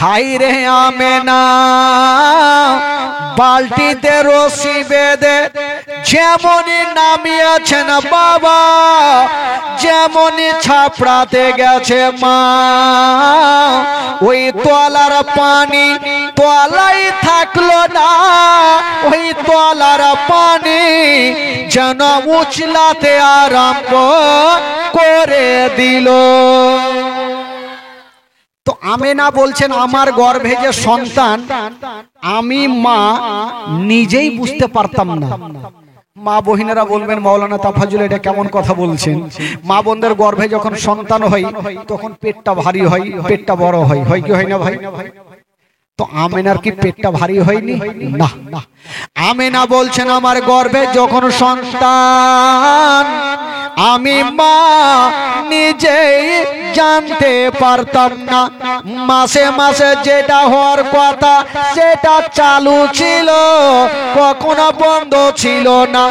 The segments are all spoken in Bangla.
হাই রে আমেনা বালতিতে রশি বেঁধে যেমনই নামিয়েছেন বাবা, যেমনই ছাপড়াতে গেছে মা, ওই তলার পানি তলাই থাকলো না, ওই তলার পানি যেন উছলাতে আরম্ভ করে দিল। তো আমেনা বলছেন আমার গর্ভে যে সন্তান আমি মা নিজেই বুঝতে পারতাম না। মা বহিনেরা বলবেন মাওলানা তাফাজ্জুল এটা কেমন কথা বলছেন? মা বোনদের গর্ভে যখন সন্তান হয় তখন পেটটা ভারী হয়, পেটটা বড় হয়, হয় কি হয় না ভাই? তো আমেনার কি পেটটা ভারী হয়নি? না, আমেনা বলছেন আমার গর্ভে যখন সন্তান আমি মা নিজেই জানতে পারতাম না। মাসে মাসে যেটা হওয়ার কথা সেটা চালু ছিল, কখনো বন্ধ ছিল না।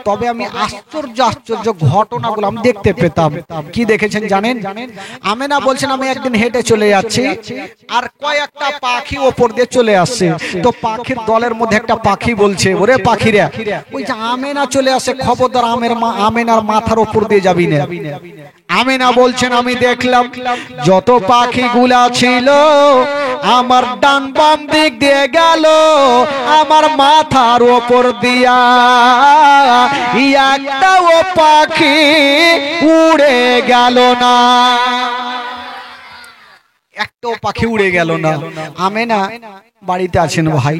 তবে আমি আশ্চর্য আশ্চর্য ঘটনাগুলো আমি দেখতে পেতাম। কি দেখেছেন জানেন? আমেনা বলছেন আমি একদিন হেঁটে চলে যাচ্ছি আর কয়েকটা পাখি ওপর দিয়ে চলে আসছে। তো পাখির দলের মধ্যে একটা পাখি বলছে ওরে পাখিরা, ওই যে আমেনা চলে আসে খবরদার আমেনার মাথার ওপর দিয়ে যাবি না। আমেনা বলছেন আমি দেখলাম যত পাখিগুলা ছিল আমার ডান বাম দিক দিয়ে গেল, আমার মাথার ওপর দিয়া একটাও পাখি উড়ে গেল না, একটাও পাখি উড়ে গেল না। আমেনা বাড়িতে আছেন ভাই।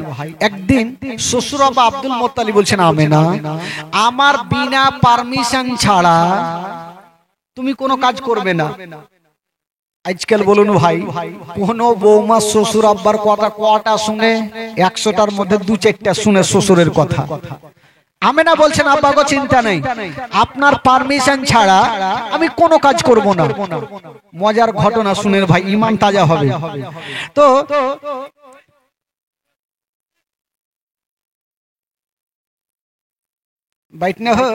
একদিন শ্বশুর আব্বা আব্দুল মোত্তালিব বলছেন আমেনা আমার বিনা পারমিশন ছাড়া তুমি কোনো কাজ করবে না। আজকাল বলুন ভাই কোন বৌমা শ্বশুর আব্বার কথা কটা শুনে? 100টার মধ্যে 2-4টা শুনে শ্বশুরের কথা। আমেনা বলছেন আব্বা গো চিন্তা নেই, আপনার পারমিশন ছাড়া আমি কোনো কাজ করব না। মজার ঘটনা শুনেন ভাই, ঈমান তাজা হবে। তো बैठ न हो,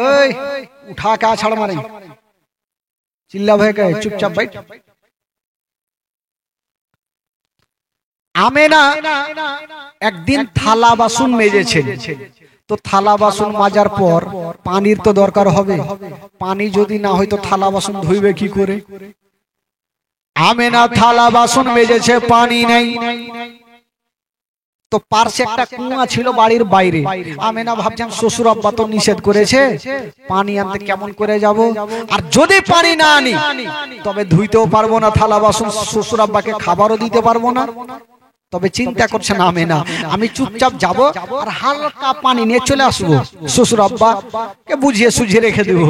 उठा के छड़ मारे चिल्ला भय के चुपचाप बैठ। आमेना একদিন থালা বাসন মেজেছেন। তো থালা বাসন মাজার পর পানির তো দরকার হবে, পানি যদি না হয় তো থালা বাসন ধুইবে কি করে? আমেনা থালা বাসন মেজেছে, পানি নেই। তো পার্শ্বে একটা কুয়া ছিল বাড়ির বাইরে। আমেনা ভাবছেন শ্বশুর আব্বা তো নিষেধ করেছে, পানি আনতে কেমন করে যাব? আর যদি পানি না আনি তবে ধুইতেও পারবো না থালা বাসন, শ্বশুর আব্বাকে খাবারও দিতে পারবো না। তবে চিন্তা করছেন আমেনা আমি চুপচাপ যাব আর হালকা পানি নিয়ে চলে আসবো, শ্বশুর আব্বাকে বুঝিয়ে সুঝিয়ে রেখে দেবো।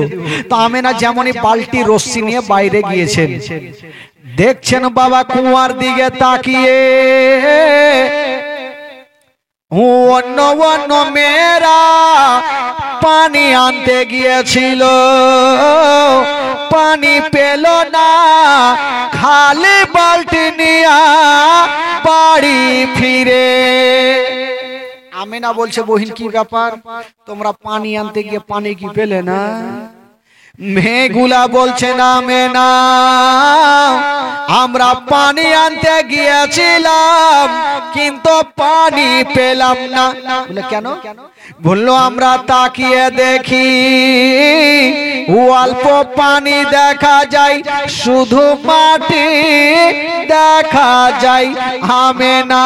তো আমেনা যেমনই বালতি রশ্মি নিয়ে বাইরে গিয়েছেন, দেখছেন বাবা কুয়ার দিকে তাকিয়ে অন্য অন্য মেয়েরা পানি আনতে গিয়েছিল, পানি পেল না, খালি বালতি নিয়ে বাড়ি ফিরে। আমেনা বলছে বহিন কি ব্যাপার, তোমরা পানি আনতে গিয়ে পানি কি পেলে না? মেয়েগুলা বলছে না মেনা আমরা পানি আনতে গিয়েছিলাম কিন্তু পানি পেলাম না। বলে কেন? বললো আমরা তাকিয়ে দেখি অল্প পানি দেখা যায়, শুধু মাটি দেখা যায়। আমেনা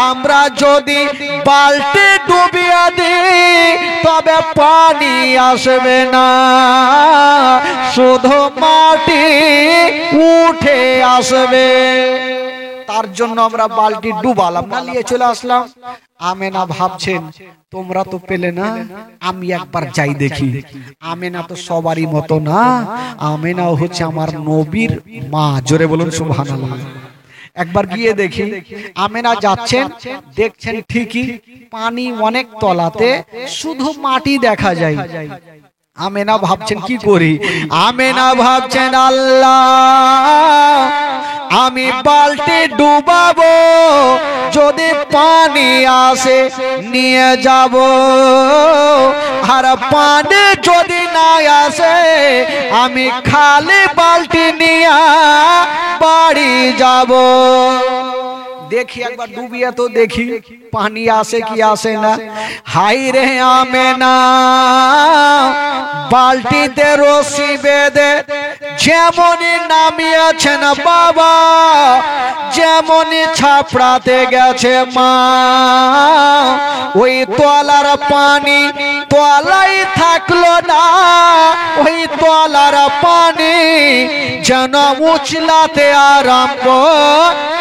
আমরা যদি বালতি ডুবিয়ে দিই তবে পানি আসবে না, শুধু মাটি উঠে আসবে। তার জন্য আমরা বালতি ডুবালাম না, নিয়ে চলে আসলাম। আমেনা ভাবছেন তোমরা তো পেলে না, আমি একবার যাই দেখি। আমেনা তো সবারই মতো না, আমেনা হচ্ছে আমার নবীর মা। জোরে বলুন সুবহানাল্লাহ। একবার গিয়ে দেখি। আমেনা যাচ্ছেন, দেখছেন ঠিকই পানি অনেক তলাতে, শুধু মাটি দেখা যায়। আমেনা ভাবছেন কি করি? আমেনা ভাবছেন আল্লাহ আমি বালতি ডুবাবো, যদি পানি আসে নিয়ে যাব, আর পানি যদি না আসে আমি খালি বালতি নিয়ে বাড়ি যাব। দেখি একবার ডুবিয়ে তো দেখি পানি আসে কি আসে না। হাই রে আমেনা বালতিতে রশি বেঁধে যেমনই নামিয়েছেন বাবা, যেমনই ছাপড়াতে গেছে মা, ওই তলার পানি তলাই থাকলো না, ওই তলার পানি যেন উছলাতে আরম্ভ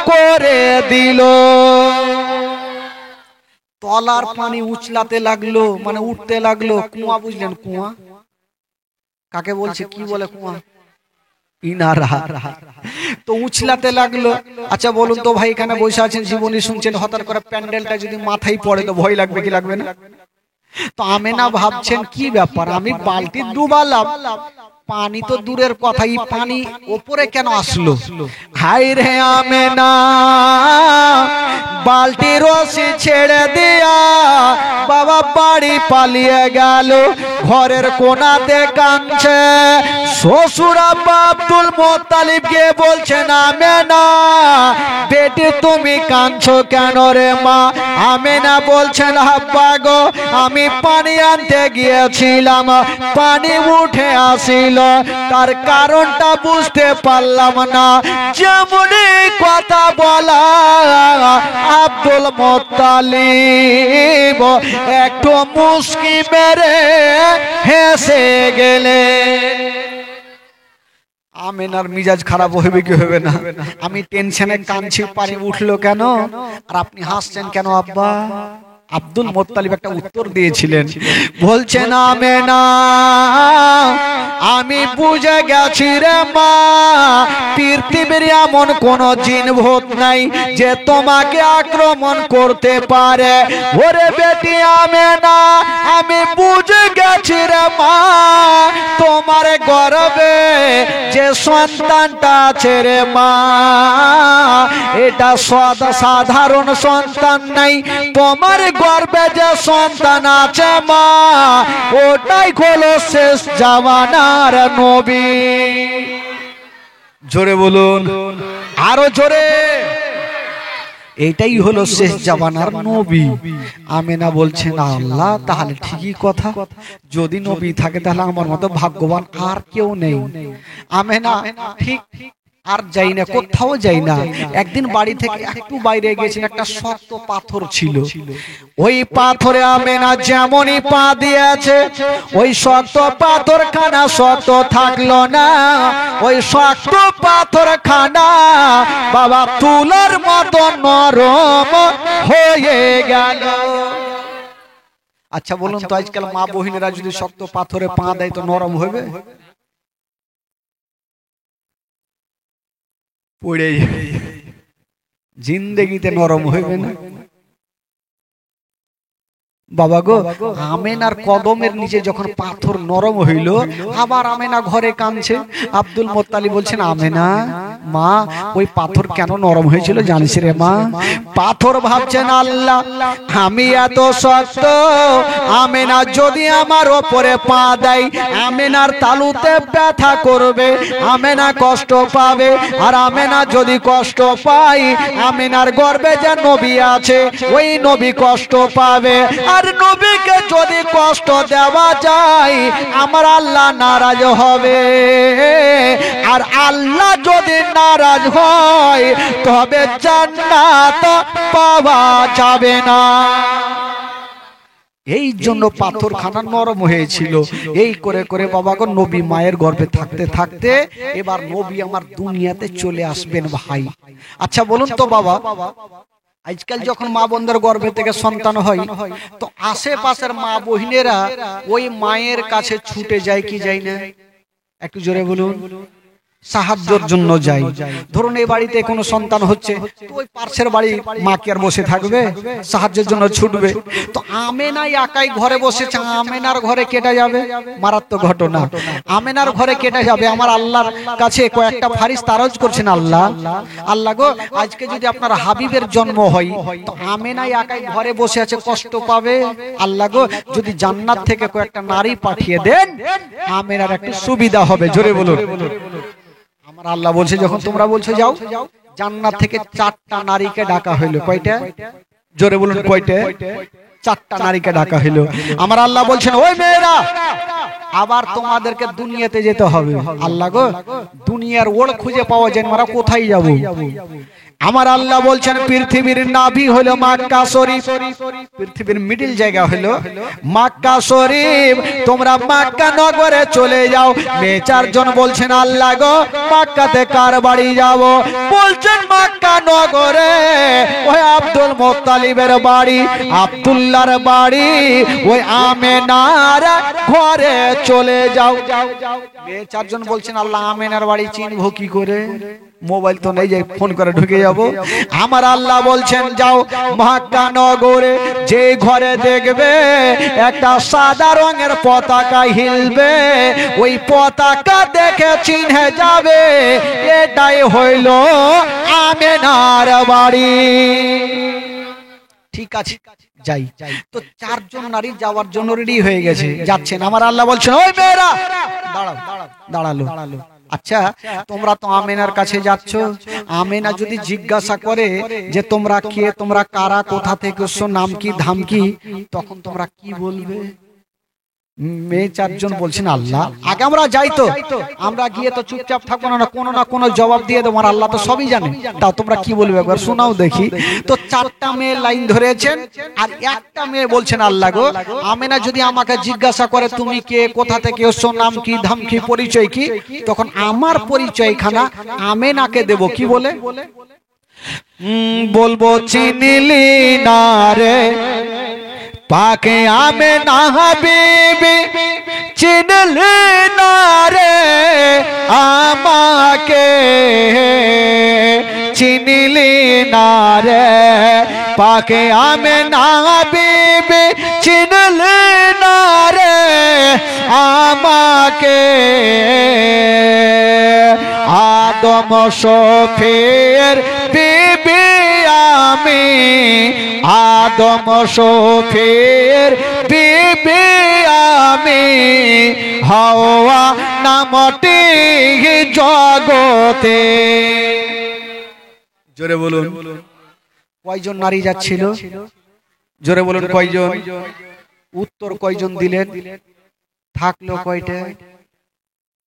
করে দিল। তলার পানি উছলাতে লাগলো মানে উঠতে লাগলো। কুয়া বুঝলেন? কুয়া কাকে বলছে? কি বলে কুয়া? ইনারা। তো উছলাতে লাগলো। আচ্ছা বলুন তো ভাই, এখানে বসে আছেন, জীবনী শুনছেন, হঠাৎ করে প্যান্ডেলটা যদি মাথায় পড়ে তো ভয় লাগবে কি লাগবে না? তো আমেনা ভাবছেন কি ব্যাপার, আমি বালতি ডুবালাম, পানি তো দূরের কথা, এই পানি ওপরে কেন আসলো? হাই রে আমেনা বালতি রশি ছেড়ে দিয়া বাবা বাড়ি পালিয়ে গেল। ঘরের কোনাতে কাঁদছে। শ্বশুর আব্বা আব্দুল মোত্তালিব গিয়ে বলছেন আমেনা বেটি তুমি কাঁদছো কেন রে মা? আমেনা বলছেন আব্বা গো আমি পানি আনতে গিয়েছিলাম, পানি উঠে আসিল, তার কারণটা বুঝতে পারলাম না। যেমনই কথা বলা আব্দুল মোত্তালিব একটু মুস্কি মেরে হেসে গেলে। আমেনার মিজাজ খারাপ হবে কি হবে না? আমি টেনশনে কাঁদছি, পানি উঠলো কেন আর আপনি হাসছেন কেন আব্বা? আব্দুল মোত্তালিব একটা উত্তর দিয়েছিলেন, বলছেন আমেনা আমি বুঝে গেছি রে মা, পৃথিবীর এমন কোন জিন ভূত নাই যে তোমাকে আক্রমণ করতে পারে। ওরে বেটি আমেনা আমি বুঝে গেছি রে মা, তোমার গর্ভে যে সন্তানটা আছে রে মা, এটা সাধারণ সন্তান নাই, তোমার গর্ভে যে সন্তান আছে মা ওটাই হলো শেষ জামানার নবী। জোরে বলুন, আরো জোরে। এটাই হলো শেষ জামানার নবী। আমেনা বলছেন আল্লাহ তাহলে ঠিকই কথা, যদি নবী থাকে তাহলে আমার মতো ভাগ্যবান আর কেউ নেই। আমেনা ঠিক আর যাই না, কোথাও যাই না। একদিন বাড়ি থেকে একটু বাইরে গেছেন, একটা শক্ত পাথর ছিল, ওই পাথরে আমেনা যেমনই পা দিয়েছে ওই শক্ত পাথর খানা শক্ত থাকলো না, ওই শক্ত পাথর খানা বাবা তুলার মতো নরম হয়ে গেল। আচ্ছা বলুন তো আজকাল মা বহিনেরা যদি শক্ত পাথরে পা দেয় তো নরম হবে? পড়ে জিন্দেগিতে নরম হইবে না। বাবা গো আমেনার কদমের নিচে যখন পাথর নরম হইল, আবার আমেনা ঘরে কাঁদছে। আব্দুল মোত্তালিব বলছেন আমেনা মা ওই পাথর কেন নরম হয়েছিল জানিস রে মা? পাথর ভাবছেন আল্লাহ আমি এত শক্ত, আমেনা যদি আমার ওপরে পা দেয় আমেনার তালুতে ব্যথা করবে, আমেনা কষ্ট পাবে, আর আমেনা যদি কষ্ট পায় আমেনার গর্ভে যে নবী আছে ওই নবী কষ্ট পাবে, আর নবীকে যদি কষ্ট দেওয়া যায় আমার আল্লাহ নারাজ হবে, আর আল্লাহ যদি নারাজ হয় তবে জান্নাত পাওয়া যাবে না। এই জন্য পাথরখানা নরম হয়েছিল। এই করে করে বাবা গো নবী মায়ের গর্ভে থাকতে থাকতে এবার নবী আমার দুনিয়াতে চলে আসবেন ভাই। আচ্ছা বলুন তো বাবা, আজকাল যখন মা বোনদের গর্ভে থেকে সন্তান হয় তো আশেপাশের মা বহিনেরা ওই মায়ের কাছে ছুটে যায় কি যায় না? একটু জোরে বলুন। সাহায্যের জন্য যাই। ধরুন এই বাড়িতে কোনো সন্তান হচ্ছে, তো ওই পাশের বাড়ি মা কি আর বসে থাকবে, সাহায্যের জন্য ছুটবে। তো আমেনা একাই ঘরে বসেছে, আমেনার ঘরে কেটে যাবে, মারাত্মক ঘটনা। আমেনার ঘরে কেটে যাবে, আমার আল্লাহর কাছে কয়েকটা ফারিস্তা আরজ করছেন, আল্লাহ আল্লাহ গো, আজকে যদি আপনার হাবিবের জন্ম হয়, তো আমেনা একাই ঘরে বসে আছে, কষ্ট পাবে। আল্লাহ গো, যদি জান্নাত থেকে কয়েকটা নারী পাঠিয়ে দেন, আমেনার একটু সুবিধা হবে। জোরে বলুন। আমার আল্লাহ বলছে, যখন তোমরা বলছো যাও, জান্নাত থেকে 4টা নারীকে ডাকা হইলো। কয়টা? জোরে বলুন, কয়টা? 4টা নারীকে ডাকা হইলো। আমার আল্লাহ বলছেন, ওই মেয়েরা, আবার তোমাদেরকে দুনিয়াতে যেতে হবে। আল্লাহ গো, দুনিয়ার ওড় খুঁজে পাওয়া যায়, আমরা কোথায় যাব? আমার আল্লাহ বলছেন, পৃথিবীর নাভি হলো মক্কা শরীফ, পৃথিবীর মিডল জায়গা হলো মক্কা শরীফ। তোমরা মক্কা নগরে চলে যাও। মেয়ে 4 জন বলছেন, আল্লাহ গো, মক্কাতে কার বাড়ি যাব? বলছেন মক্কা নগরে ওই আব্দুল মুত্তালিবের বাড়ি, আব্দুল্লাহর বাড়ি, ওই আমেনার ঘরে চলে যাও। মেয়ে 4 জন বলছেন, আল্লাহ আমেনার বাড়ি চিনবো কি করে? মোবাইল তো নেই যে ফোন করে ঢুকে যাব। আমার আল্লাহ বলছেন, যাও মক্কা নগরে, যে ঘরে দেখবে একটা সাদা রঙের পতাকা হিলবে, ওই পতাকা দেখে চিনে যাবে এটাই হইল আমেনার বাড়ি। ঠিক আছে, যাই। তো 4 জন নারী যাওয়ার জন্য রেডি হয়ে গেছে, যাচ্ছেন। আমার আল্লাহ বলছেন, ওই মেয়েরা দাঁড়াও। দাঁড়ালো। আচ্ছা, তোমরা তো আমেনার কাছে যাচ্ছ, আমেনা যদি জিজ্ঞাসা করে যে তোমরা কে, তোমরা কারা, কোথা থেকে এসছো, নাম কি, ধাম কি, তখন তোমরা কি বলবে? মেয়ে 4 জন বলছেন, আল্লাহ আগে আমরা যাই, তো আমরা গিয়ে তো চুপচাপ থাকবো না, কোনো না কোনো জবাব দিয়ে দেবো, আর আল্লাহ তো সবই জানে। তাও তোমরা কি বলবে একবার শোনাও দেখি। তো 4টা মেয়ে লাইন ধরেছেন, আর একটা মেয়ে বলছেন, আল্লাহ গো, আমেনা যদি আমাকে জিজ্ঞাসা করে তুমি কে, কোথা থেকে এসছো, নাম কি, ধাম কি, পরিচয় কি, তখন আমার পরিচয়খানা আমেনাকে দেব। কি বলে বলবো? চিনলি না রে পাকে আমেনা হাবিবি, চিনলি না রে আমাকে, চিনলি না রে পাকে আমেনা হাবিবি, চিনলি না রে আমাকে। আদম শফির বিবি আমি, আদম শফির বিবি আমি, হাওয়া নামটি জগতে। জোরে বলুন, কয়জন নারী যাচ্ছিল? জোরে বলুন, কয়জন? উত্তর কয়জন দিলেন? থাকলো কয়টা?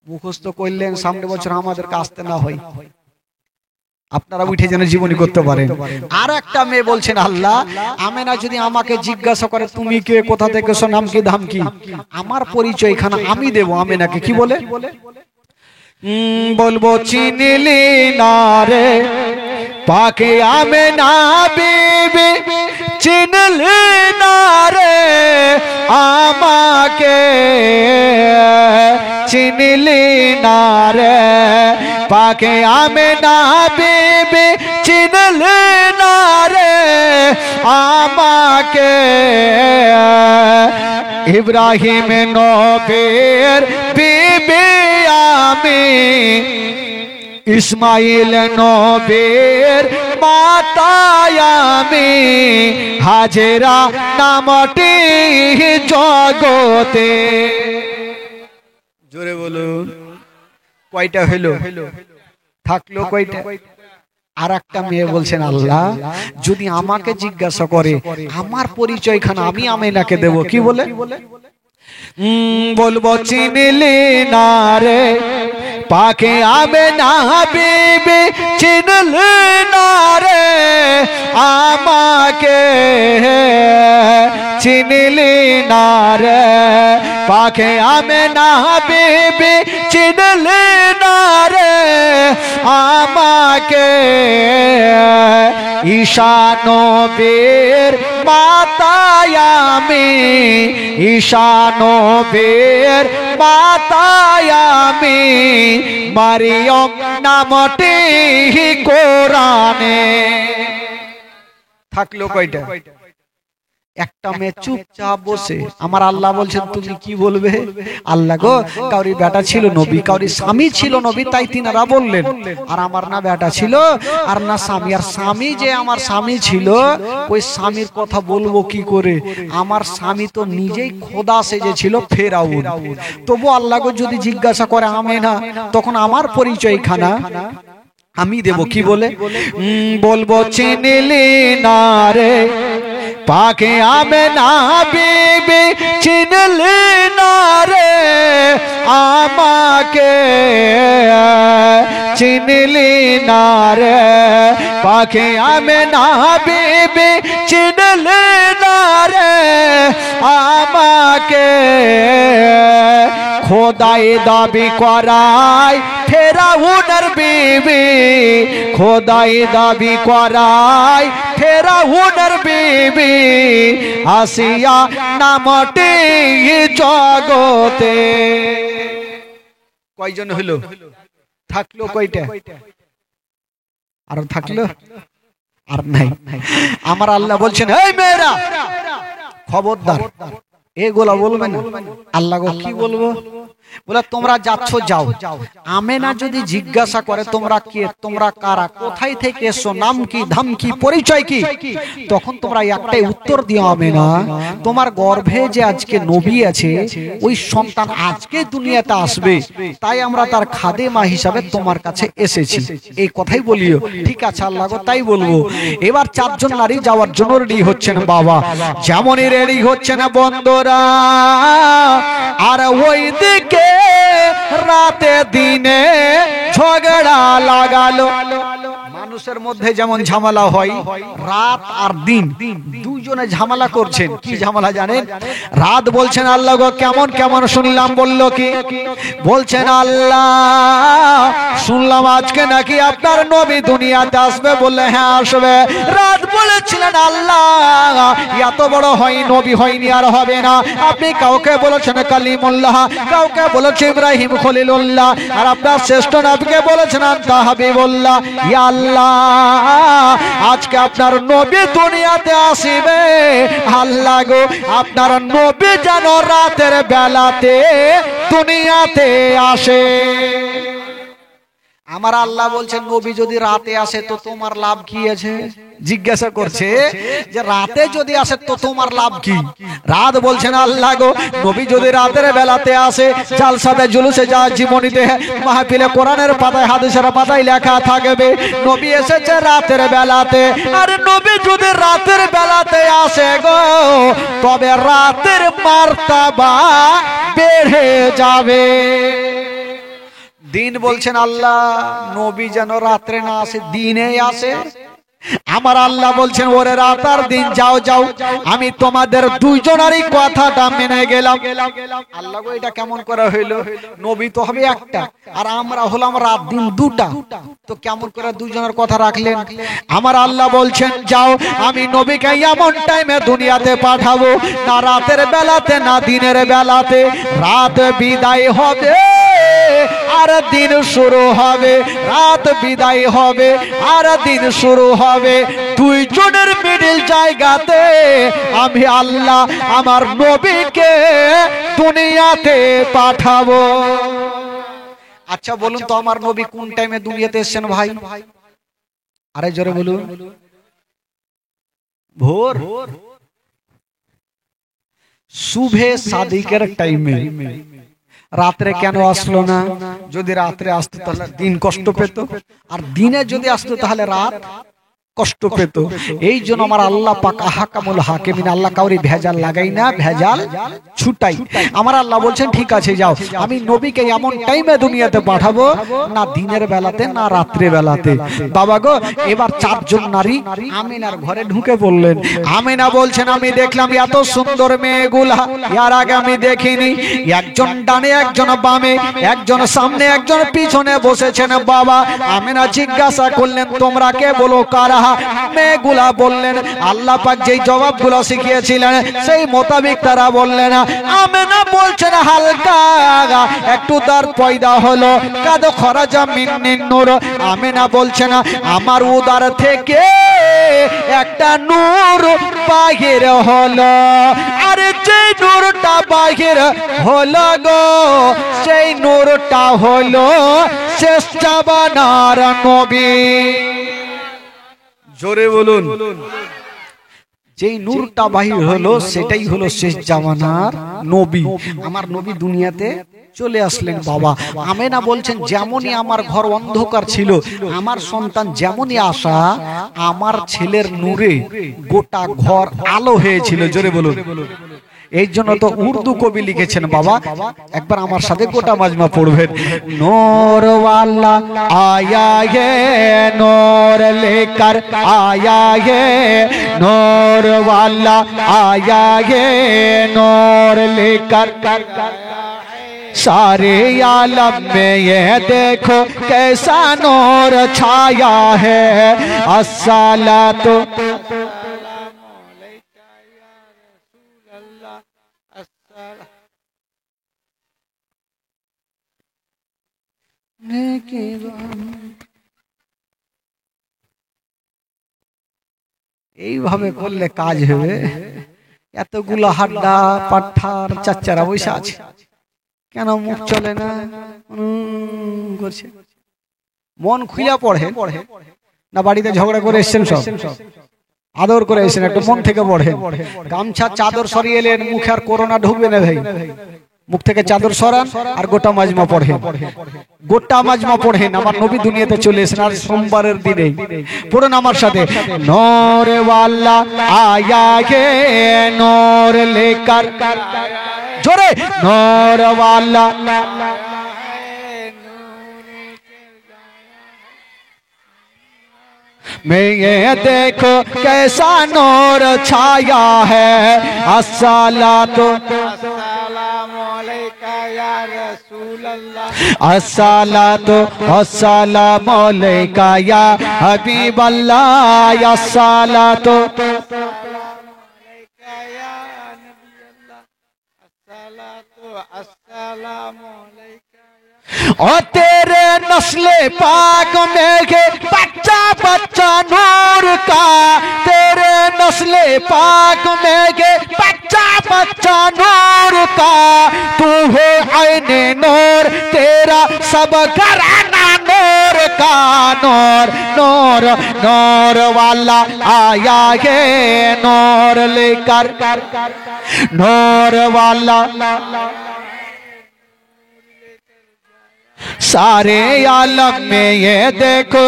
মুখস্থ করলেন, সামনে বছর আমাদেরকে আসতে না হয়, আপনারা উঠে যেন জীবনী করতে পারেন। আর একটা মেয়ে বলছেন, আল্লাহ আমেনা যদি আমাকে জিজ্ঞাসা করে তুমি কে, কোথা থেকে এসো, নাম কি, ধাম কি, আমার পরিচয়খানা আমি দেব আমেনাকে। কি বলে বলবো? চিনলি না রে পাকে আমেনা বিবি, চিনলি না রে আমাকে, চিনলি না রে পাকে আমেনা বিবি, চিনলি না রে আমাকে। ইব্রাহিম নবীর বিবি আমি, ইসমাইল নবীর মাতা আমি, হাজেরা নামটি জগতে। জোরে বলুন, কয়টা হইল? থাকলো কয়টা? আর একটা মেয়ে বলছেন, আল্লাহ যদি আমাকে জিজ্ঞাসা করে আমার পরিচয়খানা আমি আমেনাকে দেব। কি বলে বলবো? চিনলি না রে পাকে আমেনা বিবি, চিনলি না রে আমাকে, চিনলি না রে পাকে আমেনা বিবি, চিনলি না রে আমাকে। ঈশা নবীর মাতায় আমি, ঈশা নবীর মাতায় আমি, মারিয়ম নামটি কোরআনে। থাকলো কয়টা? একটা মেয়ে চুপচাপ বসে। আমার আল্লাহ বলছেন তুমি কি বলবে? আল্লাহ গো, কাউরি বেটা ছিল নবী, কাউরি স্বামী ছিল নবী, তাই তিনারা বললেন। আর আমার না বেটা ছিল আর না স্বামী। আর স্বামী যে আমার স্বামী ছিল, ওই স্বামীর কথা বলবো কি করে? আমার স্বামী তো নিজেই খোদা সেজেছিল, ফেরাউন। তবু আল্লাহ গো যদি জিজ্ঞাসা করে আমেনা, তখন আমার পরিচয় খানা আমি দেব কি বলে? বলবো চিনলি না রে পাকে আমেনা বিবি, চিনলি না রে আমাকে, চিনলি না রে পাকে আমেনা বিবি, চিনলি না রে আমাকে। খোদাই দাবি করায় ফেরাউনের বিবি, খোদাই দাবি করায় ফেরাউনের বিবি, আসিয়া নামটি জগতে। কয়জন হলো? থাকলো কয়টা? আর থাকলো? আর নাই। আমার আল্লাহ বলছেন এই মেয়েরা খবরদার এগুলা বলবে না। আল্লাহ গো কি বলবো? বলে তোমরা যাচ্ছ যাও, আমেনা যদি জিজ্ঞাসা করে তোমরা কে, তোমরা কারা, কোথায় থেকে এসো, নাম কি, ধাম কি, পরিচয় কি, তখন তোমরা একটাই উত্তর দিও আমেনা, তোমার গর্ভে যে আজকে নবী আছে, ওই সন্তান আজকে দুনিয়াতে আসবে, তাই আমরা তার খাদেমা হিসাবে তোমার কাছে এসেছি, এই কথাই বলিও। ঠিক আছে আল্লাহ গো তাই বলবো। এবার চারজন নারী যাওয়ার জন্য রেডি হচ্ছেন। বাবা যেমনই রেডি হচ্ছেন বন্ধুরা, আর ওই দিকে রাতে দিনে ঝগড়া লাগালো। মানুষের মধ্যে যেমন ঝামেলা হয়, রাত আর দিন দুজনে ঝামেলা করছেন। কি ঝামেলা জানেন? রাত বলছেন আল্লাহ গো কেমন কেমন শুনলাম, বলল কি? বলছেন আল্লাহ শুনলাম আজকে নাকি আপনার নবী দুনিয়াতে আসবে। বললে হ্যাঁ আসবে। রাত বলেছিলেন আল্লাহ এত বড় হয় নবী হয়নি আর হবে না। আপনি কাউকে বলেছেন কালিমুল্লাহ, কাউকে বলেছেন ইব্রাহিম খলিলুল্লাহ, আর আপনার শ্রেষ্ঠ নবীকে বলেছেন আনতা হাবিবুল্লাহ। ইয়া আল্লাহ আজকে আপনার নবী দুনিয়াতে আসিবে। আল্লাহ গো আপনার নবী যেন রাতের বেলাতে দুনিয়াতে আসে। আমার আল্লাহ বলছেন নবী যদি রাতে আসে তো তোমার লাভ কি আছে? জিজ্ঞাসা করছে যে রাতে যদি আসে তো তোমার লাভ কি? রাত বলছেন আল্লাহ গো নবী যদি রাতের বেলাতে আসে, জালসাতে জুলুসে যা জীবনীতে মাহফিলে কোরআনের পাতায় হাদিসের পাতায় লেখা থাকবে নবী এসেছে রাতের বেলাতে। আর নবী যদি রাতের বেলাতে আসে গো, তবে রাতের মার্তাবা বেড়ে যাবে। দিন বলছেন আল্লাহ নবী যেন রাত্রে না আসে, দিনে আসে। আমার আল্লাহ বলছেন ওরে রাত আর দিন যাও যাও, আমি তোমাদের দুইজনেরই কথাটা মেনে গেলাম। আল্লাহ গো এটা কেমন করে হইলো? নবী তো হবে একটা আর আমরা হলাম রাত দিন দুটা, তো কেমন করে দুইজনের কথা রাখলেন? আমার আল্লাহ বলছেন যাও, আমি নবীকে এমন টাইমে দুনিয়াতে পাঠাবো, না রাতের বেলাতে না দিনের বেলাতে। রাত বিদায় হবে আর দিন শুরু হবে, রাত বিদায় হবে আর দিন শুরু হবে। দুইজনের মিডিল জায়গাতে আমি আল্লাহ আমার নবীকে দুনিয়াতে পাঠাবো। আচ্ছা বলুন তো আমার নবী কোন টাইমে দুনিয়াতে এসেছেন ভাই? আরে জোরে বলুন। ভোর সুবহে সাদিকের টাইমে। রাত্রে কেন আসলো না? যদি রাত্রে আসতো তাহলে দিন কষ্ট পেত, আর দিনে যদি আসতো তাহলে রাত কষ্ট পেত। এই জন্য আমার আল্লাহ পাক আহকামুল হাকিমিন, আল্লাহ কাউরি ভেজাল লাগাই না, ভেজাল ছুটাই। আমার আল্লাহ বলছেন ঠিক আছে যাও, আমি নবীকে এমন টাইমে দুনিয়াতে পাঠাবো, না দিনের বেলাতে না রাত্রে বেলাতে। বাবা গো এবার চারজন নারী আমিনার ঘরে ঢুকে পড়লেন। আমিনা বলছেন আমি দেখলাম এত সুন্দর মেয়েগুলা এর আগে আমি দেখিনি। একজন ডানে একজন বামে, একজন সামনে একজন পিছনে বসেছেন। বাবা আমিনা জিজ্ঞাসা করলেন তোমরা কে, বলো কারা? মেয়েগুলা বললেন, আল্লাহ পাক যেই জবাবগুলো শিখিয়েছিলেন সেই মোতাবেক তারা বললেন। আমেনা বলছেন হালকা একটু দাঁত পয়দা হলো, কাদ খরাজা মিন নূর। আমেনা বলছেন আমার উদার থেকে একটা নূর বাহির হলো, আর যে নূরটা বাহির হলো গো সেই নূরটা হলো শেষ জামানার নবী। জোরে বলুন। যেই নূরটা বাহির হলো সেটাই হলো শেষ জামানার নবী। আমার নবী দুনিয়াতে চলে আসলেন। বাবা আমেনা বলছেন যেমনই আমার ঘর অন্ধকার ছিল, আমার সন্তান যেমনই আসা, আমার ছেলের নূরে গোটা ঘর আলো হয়েছিল। জোরে বলুন। এই জন্য তো উর্দু কবি লিখেছেন বাবা, একবার আমার সাথে গোটা মাজমা পড়বেন। নূর ওয়ালা আয়া হে নূর লেকার আয়া হে, নূর ওয়ালা आया ये नूर लेकर सारे आलम में ये देखो कैसा नूर छाया है। अस्सलातु এইভাবে করলে কাজ হবে? এতগুলো হাড্ডা পাঠার চাচারা বসে আছে, কেন মুখ চলে না? করছে মন খুইলা পড়ে না, বাড়িতে ঝগড়া করে এসছেন, সব আদর করে এসেছেন, একটু মন থেকে পড়ে। গামছা চাদর সরিয়ে এলেন, মুখে আর করোনা ঢুকবে না ভাই। মুখ থেকে চাদর সরান আর গোটা মাজমা পড়েন, গোটা মাজমা পড়েন। আমার নবী দুনিয়াতে চলে এসেছেন আর সোমবারের দিনে পড়ুন আমার সাথে। নূর ওয়ালা আয়া হে নূর লেকার, জোরে नूर वाला मैं ये देखो कैसा नूर छाया है। अस्सलातु अस्सलामु अलैका या रसूल अल्लाह, अस्सलातु अस्सलामु अलैका या हबीब अल्लाह, अस्सलातु ओ तेरे नस्ले पाक में के बच्चा बच्चा नूर का, तेरे नस्ले पाक में के बच्चा बच्चा नूर का, तू है आईने नूर तेरा सब घराना नूर का। नूर नूर नूर वाला आया है नूर लेकर, नूर वाला सारे आलम में ये देखो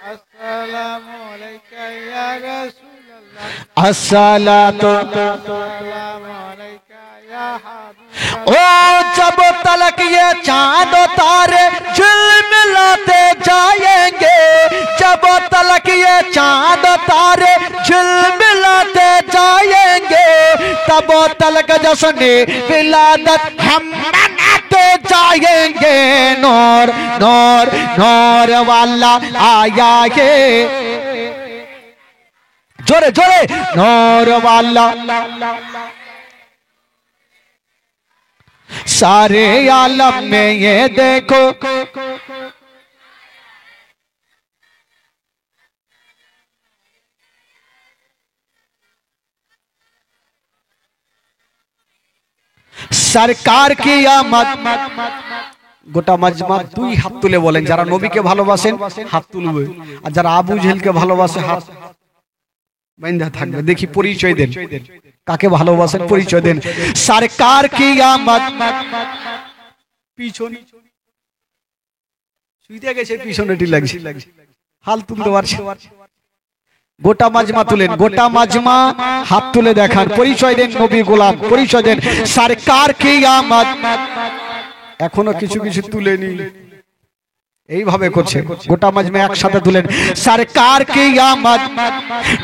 अस्सलामु अलैका या रसूल अल्लाह, अस्सलातु अस्सलामु अलैका या हबीब। ओ जब तलक ये चांद तारे झिलमिलाते जाएंगे, जब तलक ये चांद तारे झिलमिलाते जाएंगे, तब तलक जश्न विलादत हम मनाते जाएंगे। नूर नूर नूर वाला आया है, जोरे जोरे नूर वाला सारे आलम में ये देखो सरकार की आमद। গোটা মাজমা দুই হাত তুলে বলেন, যারা নবীকে ভালোবাসেন হাত তুলবে, আর যারা আবু জেহেলকে ভালোবাসে হাত বাঁধা থাকবে। দেখি পরিচয় দেন, কাকে ভালোবাসেন পরিচয় দেন। সরকার কি আমদ, পিছনে শুইতে গেছে, পিছনেটি লাগছে, হাল তুলতে পারছে। গোটা মাজমা তুলেন, গোটা মাজমা হাত তুলে দেখান, পরিচয় দেন, নবী গোলাম পরিচয় দেন। সরকার কি আমদ, এখনো কিছু কিছু তুলেনি, এইভাবে করছে। গোটা মাজমা একসাথে তুলেন। সরকার কি আমদ,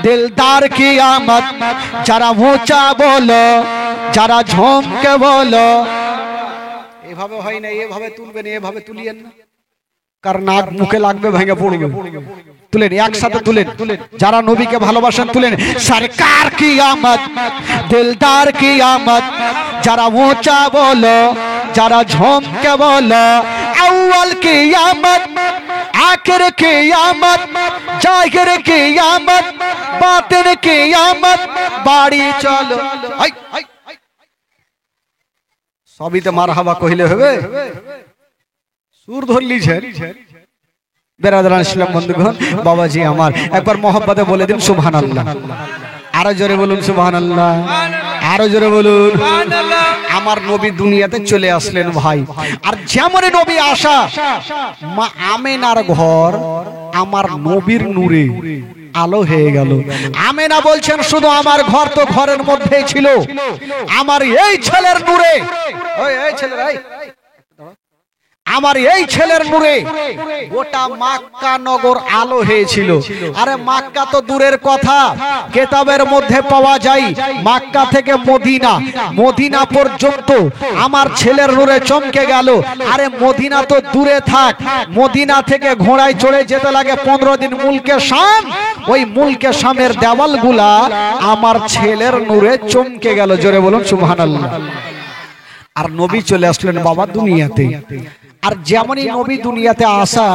দিলদার কি আমদ, যারা উঁচা বলো, যারা ঝমকে বলো। এভাবে হয় না, এভাবে তুলবেন, এভাবে তুলিয়েন না। কার নাক মুখে লাগবে ভেঙে পড়বে। তুলেন একসাথে তুলেন, যারা নবীকে ভালোবাসেন তুলেন। সরকার কি আমদ, দিলদার কি আমদ, যারা ऊंचा বলো, যারা ঝমকে বলো। अव्वल की आमद, आखिर की आमद, जाहिर की आमद, बातिन की आमद, बाड़ी चलो। সবই তো মারহাবা কইলে হবে, সুর ধরলিছে। বেরাদারান ইসলাম বন্ধুগণ, বাবাজি আমার একবার মোহাব্বতে বলে দিন সুবহানাল্লাহ। আরো জোরে বলুন সুবহানাল্লাহ, আরো জোরে বলুন। আমার নবী দুনিয়াতে চলে আসলেন ভাই, আর যেমন নবী আসা, মা আমেনার ঘর আমার নবীর নূরে আলো হয়ে গেল। আমেনা বলছেন শুধু আমার ঘর তো ঘরের মধ্যেই ছিল, আমার এই ছেলের নূরে, এই ছেলের আমার এই ছেলের নূরে গোটা মক্কা নগর আলো হয়েছিল। আরে মক্কা তো দূরের কথা, কিতাবের মধ্যে পাওয়া যায় মক্কা থেকে মদিনা, মদিনা পর্যন্ত আমার ছেলের নূরে চমকে গেল। আরে মদিনা তো দূরে থাক, মদিনা থেকে ঘোড়ায় চড়ে যেতে লাগে 15 দিন মুলকে শাম, ওই মুলকে শামের দেওয়ালগুলা আমার ছেলের নূরে চমকে গেল। জোরে বলুন সুবহানাল্লাহ। আর নবী চলে আসলেন বাবা দুনিয়াতে, আর যেমনই নবী দুনিয়াতে আসা,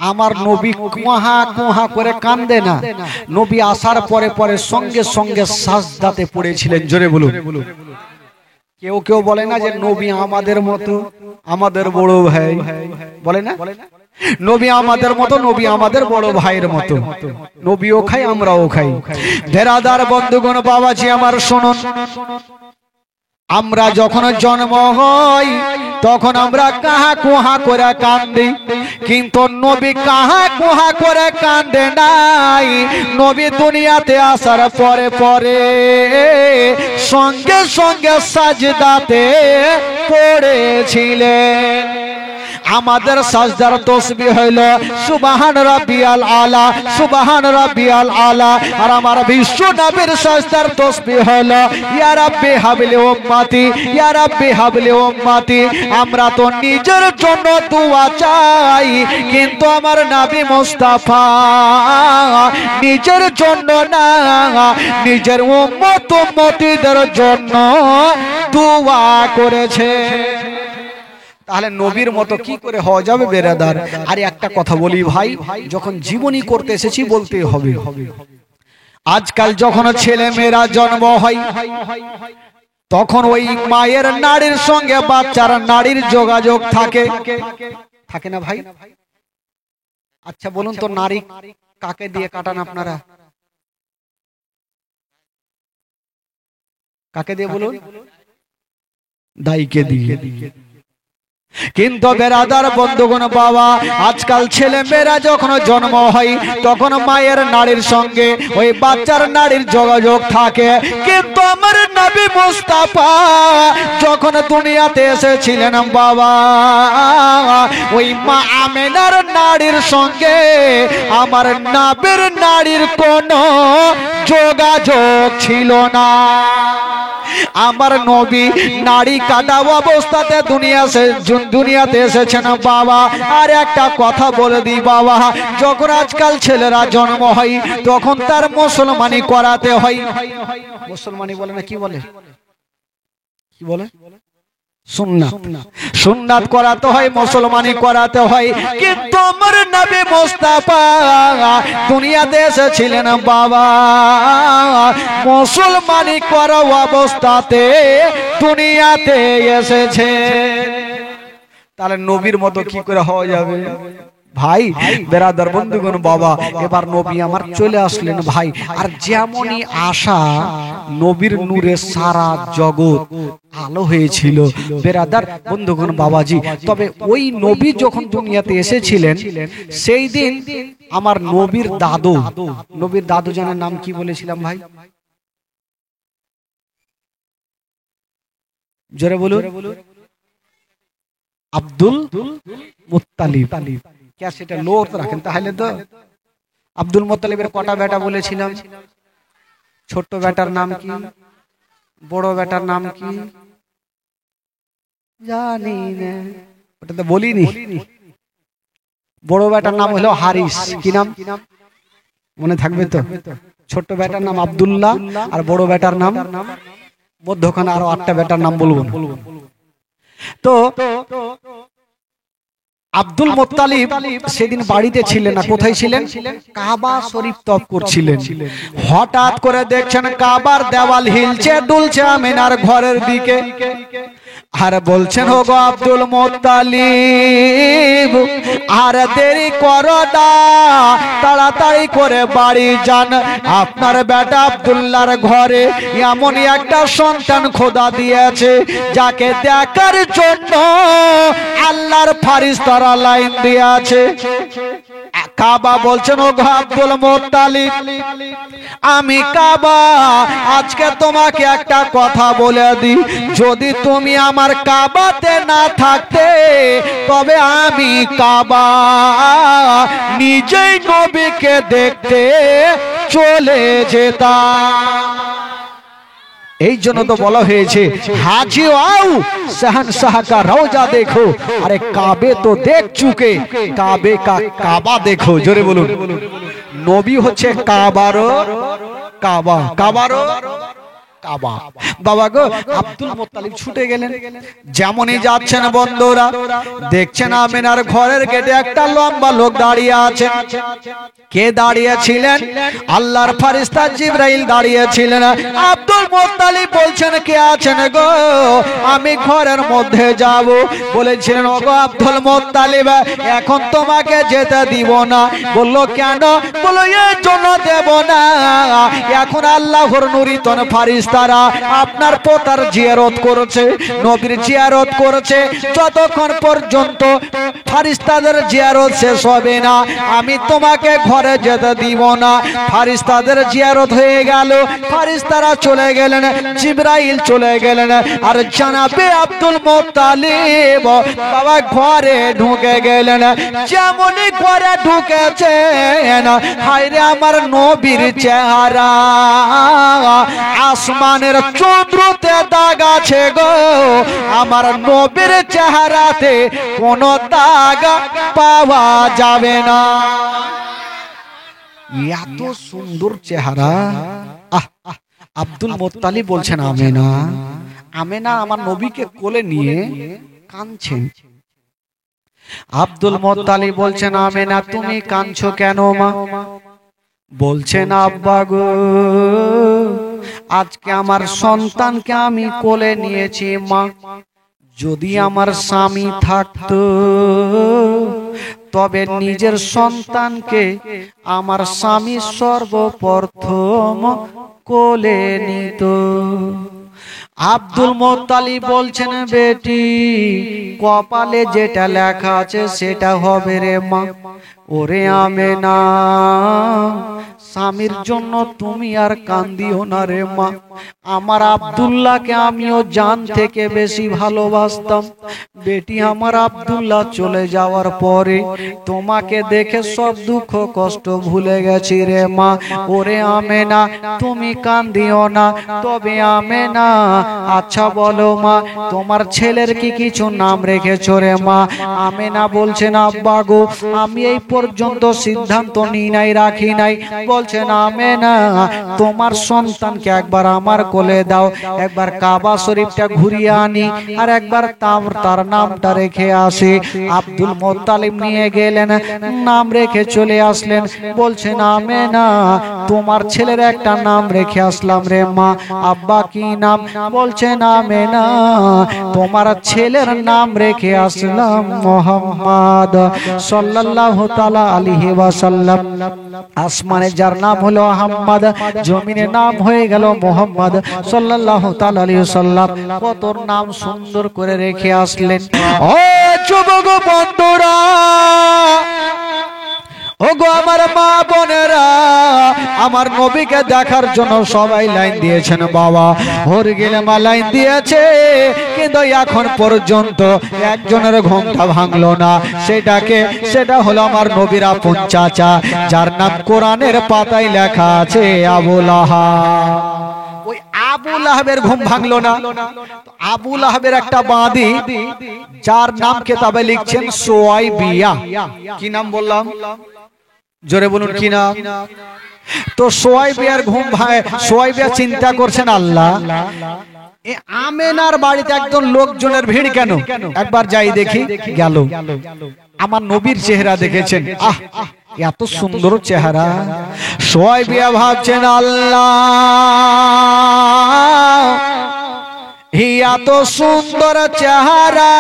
আমার নবী কুহা কুহা করে কান্দে না। নবী আসার পরে পরে সঙ্গে সঙ্গে সাজদাতে পড়েছিলেন। জোরে বলুন। কেউ কেউ বলে না যে নবী আমাদের মতো, আমাদের বড় ভাই, বলে না নবী আমাদের মতো, নবী আমাদের বড় ভাইয়ের মতো। নবীও খাই আমরাও খাই। বেরাদার বন্ধুগণ, বাবাজি আমার শুনুন, আমরা যখন জন্ম হই তখন আমরা কাহা কুহা করে কান্দি, কিন্তু নবী কাহা কুহা করে কান্দে নাই। নবী দুনিয়াতে আসার পরে পরে সঙ্গে সঙ্গে সাজদাতে পড়েছিলেন। আমাদের সাজদার তাসবিহ হইল সুবহান রাব্বিয়াল আলা, সুবহান রাব্বিয়াল আলা। আর আমার বিশ্ব নবীর সাজদার তাসবিহ হইল ইয়া রাব্বি হাবলি উম্মতি, ইয়া রাব্বি হাবলি উম্মতি। আমরা তো নিজের জন্য দোয়া চাই, কিন্তু আমার নবী মুস্তাফা নিজের জন্য না, নিজের উম্মত উম্মতিদের জন্য দোয়া করেছে। তাহলে নবীর মতো কি করে হওয়া যাবে বেরাদার? আর একটা কথা বলি ভাই, যখন জীবনী করতে এসেছি বলতেই হবে। আজকাল যখন ছেলে মেয়েরা জন্ম হয় তখন ওই মায়ের নাড়ির সঙ্গে বাচ্চার নাড়ির যোগাযোগ থাকে, থাকে না ভাই? আচ্ছা বলুন তো, নারী কাকে দিয়ে কাটান আপনারা? কাকে দিয়ে বলুন? দাইকে দিয়ে। কিন্তু বেরাদার বন্ধুগণ বাবা, আজকাল ছেলে মেয়েরা যখন জন্ম হয় তখন মায়ের নাড়ির সঙ্গে ওই বাচ্চার নাড়ির যোগাযোগ থাকে। কিন্তু আমার নবী মুস্তাফা যখন দুনিয়াতে এসেছিলেন বাবা, ওই মা আমেনার নাড়ির সঙ্গে আমার নবীর নাড়ির কোনো যোগাযোগ ছিল না। আমার নবী নারী কাটা অবস্থাতে দুনিয়াতে এসেছেন বাবা। আর একটা কথা বলে দিই বাবা, যখন আজকাল ছেলেরা জন্ম হয় তখন তার মুসলমানি করাতে হয়। মুসলমানি বলে না, কি বলে? কি বলে? সুন্নাত করাতে হয়, মুসলমানি করাতে হয়। কিন্তু আমার নবী মুস্তাফা দুনিয়াতে এসেছিলেন বাবা মুসলমানি করা অবস্থাতে দুনিয়াতে এসেছে। তাহলে নবীর মতো কি করে হওয়া যাবে ভাই? বেরাদার বন্ধুগণ বাবা, এবার নবী আমার চলে আসলেন ভাই, আর যেমনই আশা নবীর নূরে সারা জগৎ আলো হয়েছিল। বেরাদার বন্ধুগণ বাবাজি, তবে ওই নবী যখন দুনিয়াতে এসেছিলেন সেই দিন আমার নবীর দাদু, নবীর দাদু জানার নাম কি বলেছিলাম ভাই? জোরে বলুন। Abdul Muttalib. क्या সেটা লোট রাখেন তাহলে তো? আব্দুল মুত্তালিবের কটা বেটা বলেছিলাম? ছোট বেটার নাম কি, বড় বেটার নাম কি জানি না, ওটা তো বলিনি। বড় বেটার নাম হলো হারিস। কি নাম মনে থাকবে তো? ছোট বেটার নাম আব্দুল্লাহ, আর বড় বেটার নাম, মধ্যখানে আরো 8টা বেটার নাম বলবো। তো আব্দুল মুত্তালিব সেদিন বাড়িতে ছিলেন না। কোথায় ছিলেন? কাবা শরীফ তওয়াফ করছিলেন। হঠাৎ করে দেখছেন কাবার দেওয়াল হিলছে দুলছে আমিনার ঘরের দিকে। আর বলছেন, ও গো আব্দুল মুত্তালিব, আর দেরি করো না, তাড়াতাড়ি করে বাড়ি যান। আপনার বেটা আব্দুল্লাহর ঘরে এমনই একটা সন্তান খোদা দিয়েছে, যাকে দেখার জন্য আল্লাহর ফারিস্তারা লাইন দিয়ে আছে। কাবা বলছেন, ও গো আব্দুল মুত্তালিব, আমি কাবা আজকে তোমাকে একটা কথা বলে দিই, যদি তুমি আমার কাবাতে না থাকতে, তবে আমি কাবা নিজেই নবীকে দেখতে চলে যেতাম। এই জন্য তো বলা হয়েছে, হাজি আও শহনशाह का রওজা দেখো। আরে কাবে তো দেখ চুকে, কাবে কা কাবা দেখো। জোরে বলুন। নবী হচ্ছে কাবারও কাবা, কাবারও কাবা। বাবা গো, আব্দুল মুত্তালিব ছুটে গেলেন। যেমনই যাচ্ছেন বন্ধুরা, দেখছেন আমিনার ঘরের গেটে একটা লম্বা লোক দাঁড়িয়ে আছে। কে দাঁড়িয়েছিলেন? আল্লাহর ফেরেশতা জিবরাইল দাঁড়িয়েছিলেন। আব্দুল মুত্তালিব বলছেন, কে আছেন গো? আমি ঘরের মধ্যে যাব। বলেছিলেন, ও গো আব্দুল মুত্তালিব, এখন তোমাকে যেতে দিব না। বললো, কেন? বললো, এর জন্য দেব না, এখন আল্লাহর নুরিতন ফারিস্তারা আপনার পোতার জিয়ারত করেছে, নবীর জিয়ারত করেছে। যতক্ষণ পর্যন্ত ফারিস্তাদের জিয়ারত শেষ হবে না, আমি তোমাকে ঘরে যেতে দিব না। ফারিস্তাদের জিয়ারত হয়ে গেল, ফারিস্তারা চলে গেলেন, জিবরাইল চলে গেলেন, আর জানাবে আব্দুল মুত্তালিব বাবা ঘরে ঢুকে গেলেন। যেমনই ঘরে ঢুকেছেন, হায়রে আমার নবীর চেহারা আসমানের চন্দ্রতে দাগ আছে গো, আমার নবীর চেহারাতে কোনো দাগ পাওয়া যাবে না। এত সুন্দর চেহারা। আব্দুল মুত্তালিব বলছেন, আমেনা, আমেনা আমার নবীকে কোলে নিয়ে কাঁদছেন। আব্দুল মুত্তালিব বলছেন, আমেনা তুমি কাঁদছো কেন মা? বলছেন, আব্বা গো, আজকে আমার সন্তানকে আমি কোলে নিয়েছি মা। যদি আমার স্বামী থাকতো, তবে নিজের সন্তানকে আমার স্বামী সর্বপ্রথম কোলে নিত। আব্দুল মুত্তালিব বলছেন, বেটি, কপালে যেটা লেখা আছে সেটা হবে রে মা। ওরে আমেনা, স্বামীর জন্য তুমি আর কান্দিও না রে মা। আমার আব্দুল্লাহকে আমিও জান থেকে বেশি ভালোবাসতাম। বেটি, আমার আব্দুল্লাহ চলে যাওয়ার পরে তোমাকে দেখে সব দুঃখ কষ্ট ভুলে গেছি রে মা। ওরে আমেনা, তুমি কান্দিও না। তবে আমেনা, আচ্ছা বলো মা, তোমার ছেলের কি কিছু নাম রেখেছো রে মা? আমেনা বলছেন, আব্বা গো, আমি এই পর্যন্ত সিদ্ধান্ত নিই নাই, রাখি নাই। বলছেন, আমেনা, তোমার সন্তানকে একবার আমার কোলে দাও, একবার কাবা শরীফটা ঘুরিয়ে আনি, আর একবার তার নামটা রেখে আসি। আব্দুল মুত্তালিব নিয়ে গেলেন, নাম রেখে চলে আসলেন। বলছেন, আমেনা, তোমার ছেলের একটা নাম রেখে আসলাম রে মা। আব্বা কি নাম? বলছেন, আমেনা, তোমার ছেলের নাম রেখে আসলাম মুহাম্মদ সাল্লাল্লাহু তাআলা আলাইহি ওয়াসাল্লাম। আসমানে যার নাম হলো আহমদ, জমিনে নাম হয়ে গেল মুহাম্মদ সাল্লাল্লাহু তাআলা আলাইহি ওয়াসাল্লাম। কত নাম সুন্দর করে রেখে আসলেন। ও যুবক বন্ধুরা, ওগো আমার মা বোনেরা, আমার নবীকে দেখার জন্য সবাই লাইন দিয়েছেন বাবা। ভোর গেলে মা লাইন দিয়েছে, কিন্তু এখন পর্যন্ত একজনের ঘুমটা ভাঙলো না। সেটা হলো আমার নবীর আপন চাচা, যার নাম কোরআনের পাতায় লেখা আছে আবু লাহাব। ওই আবু লাহাবের ঘুম ভাঙলো না। আবু লাহাবের একটা বাঁদি যার নাম কেতাবে লিখছেন সুয়াইবিয়া। কি নাম বললাম? জোরে বলুন কি নাম? তো সুয়াইবিয়ার ঘুম ভাঙে। সুয়াইবিয়া চিন্তা করছেন, আল্লাহ আমেনার বাড়িতে একজন লোকজনের ভিড় কেন, একবার যাই দেখি। গেল, আমার নবীর চেহারা দেখেছেন, আহ এত সুন্দর চেহারা। সুয়াইবিয়া ভাবছেন, আল্লাহ এত সুন্দর চেহারা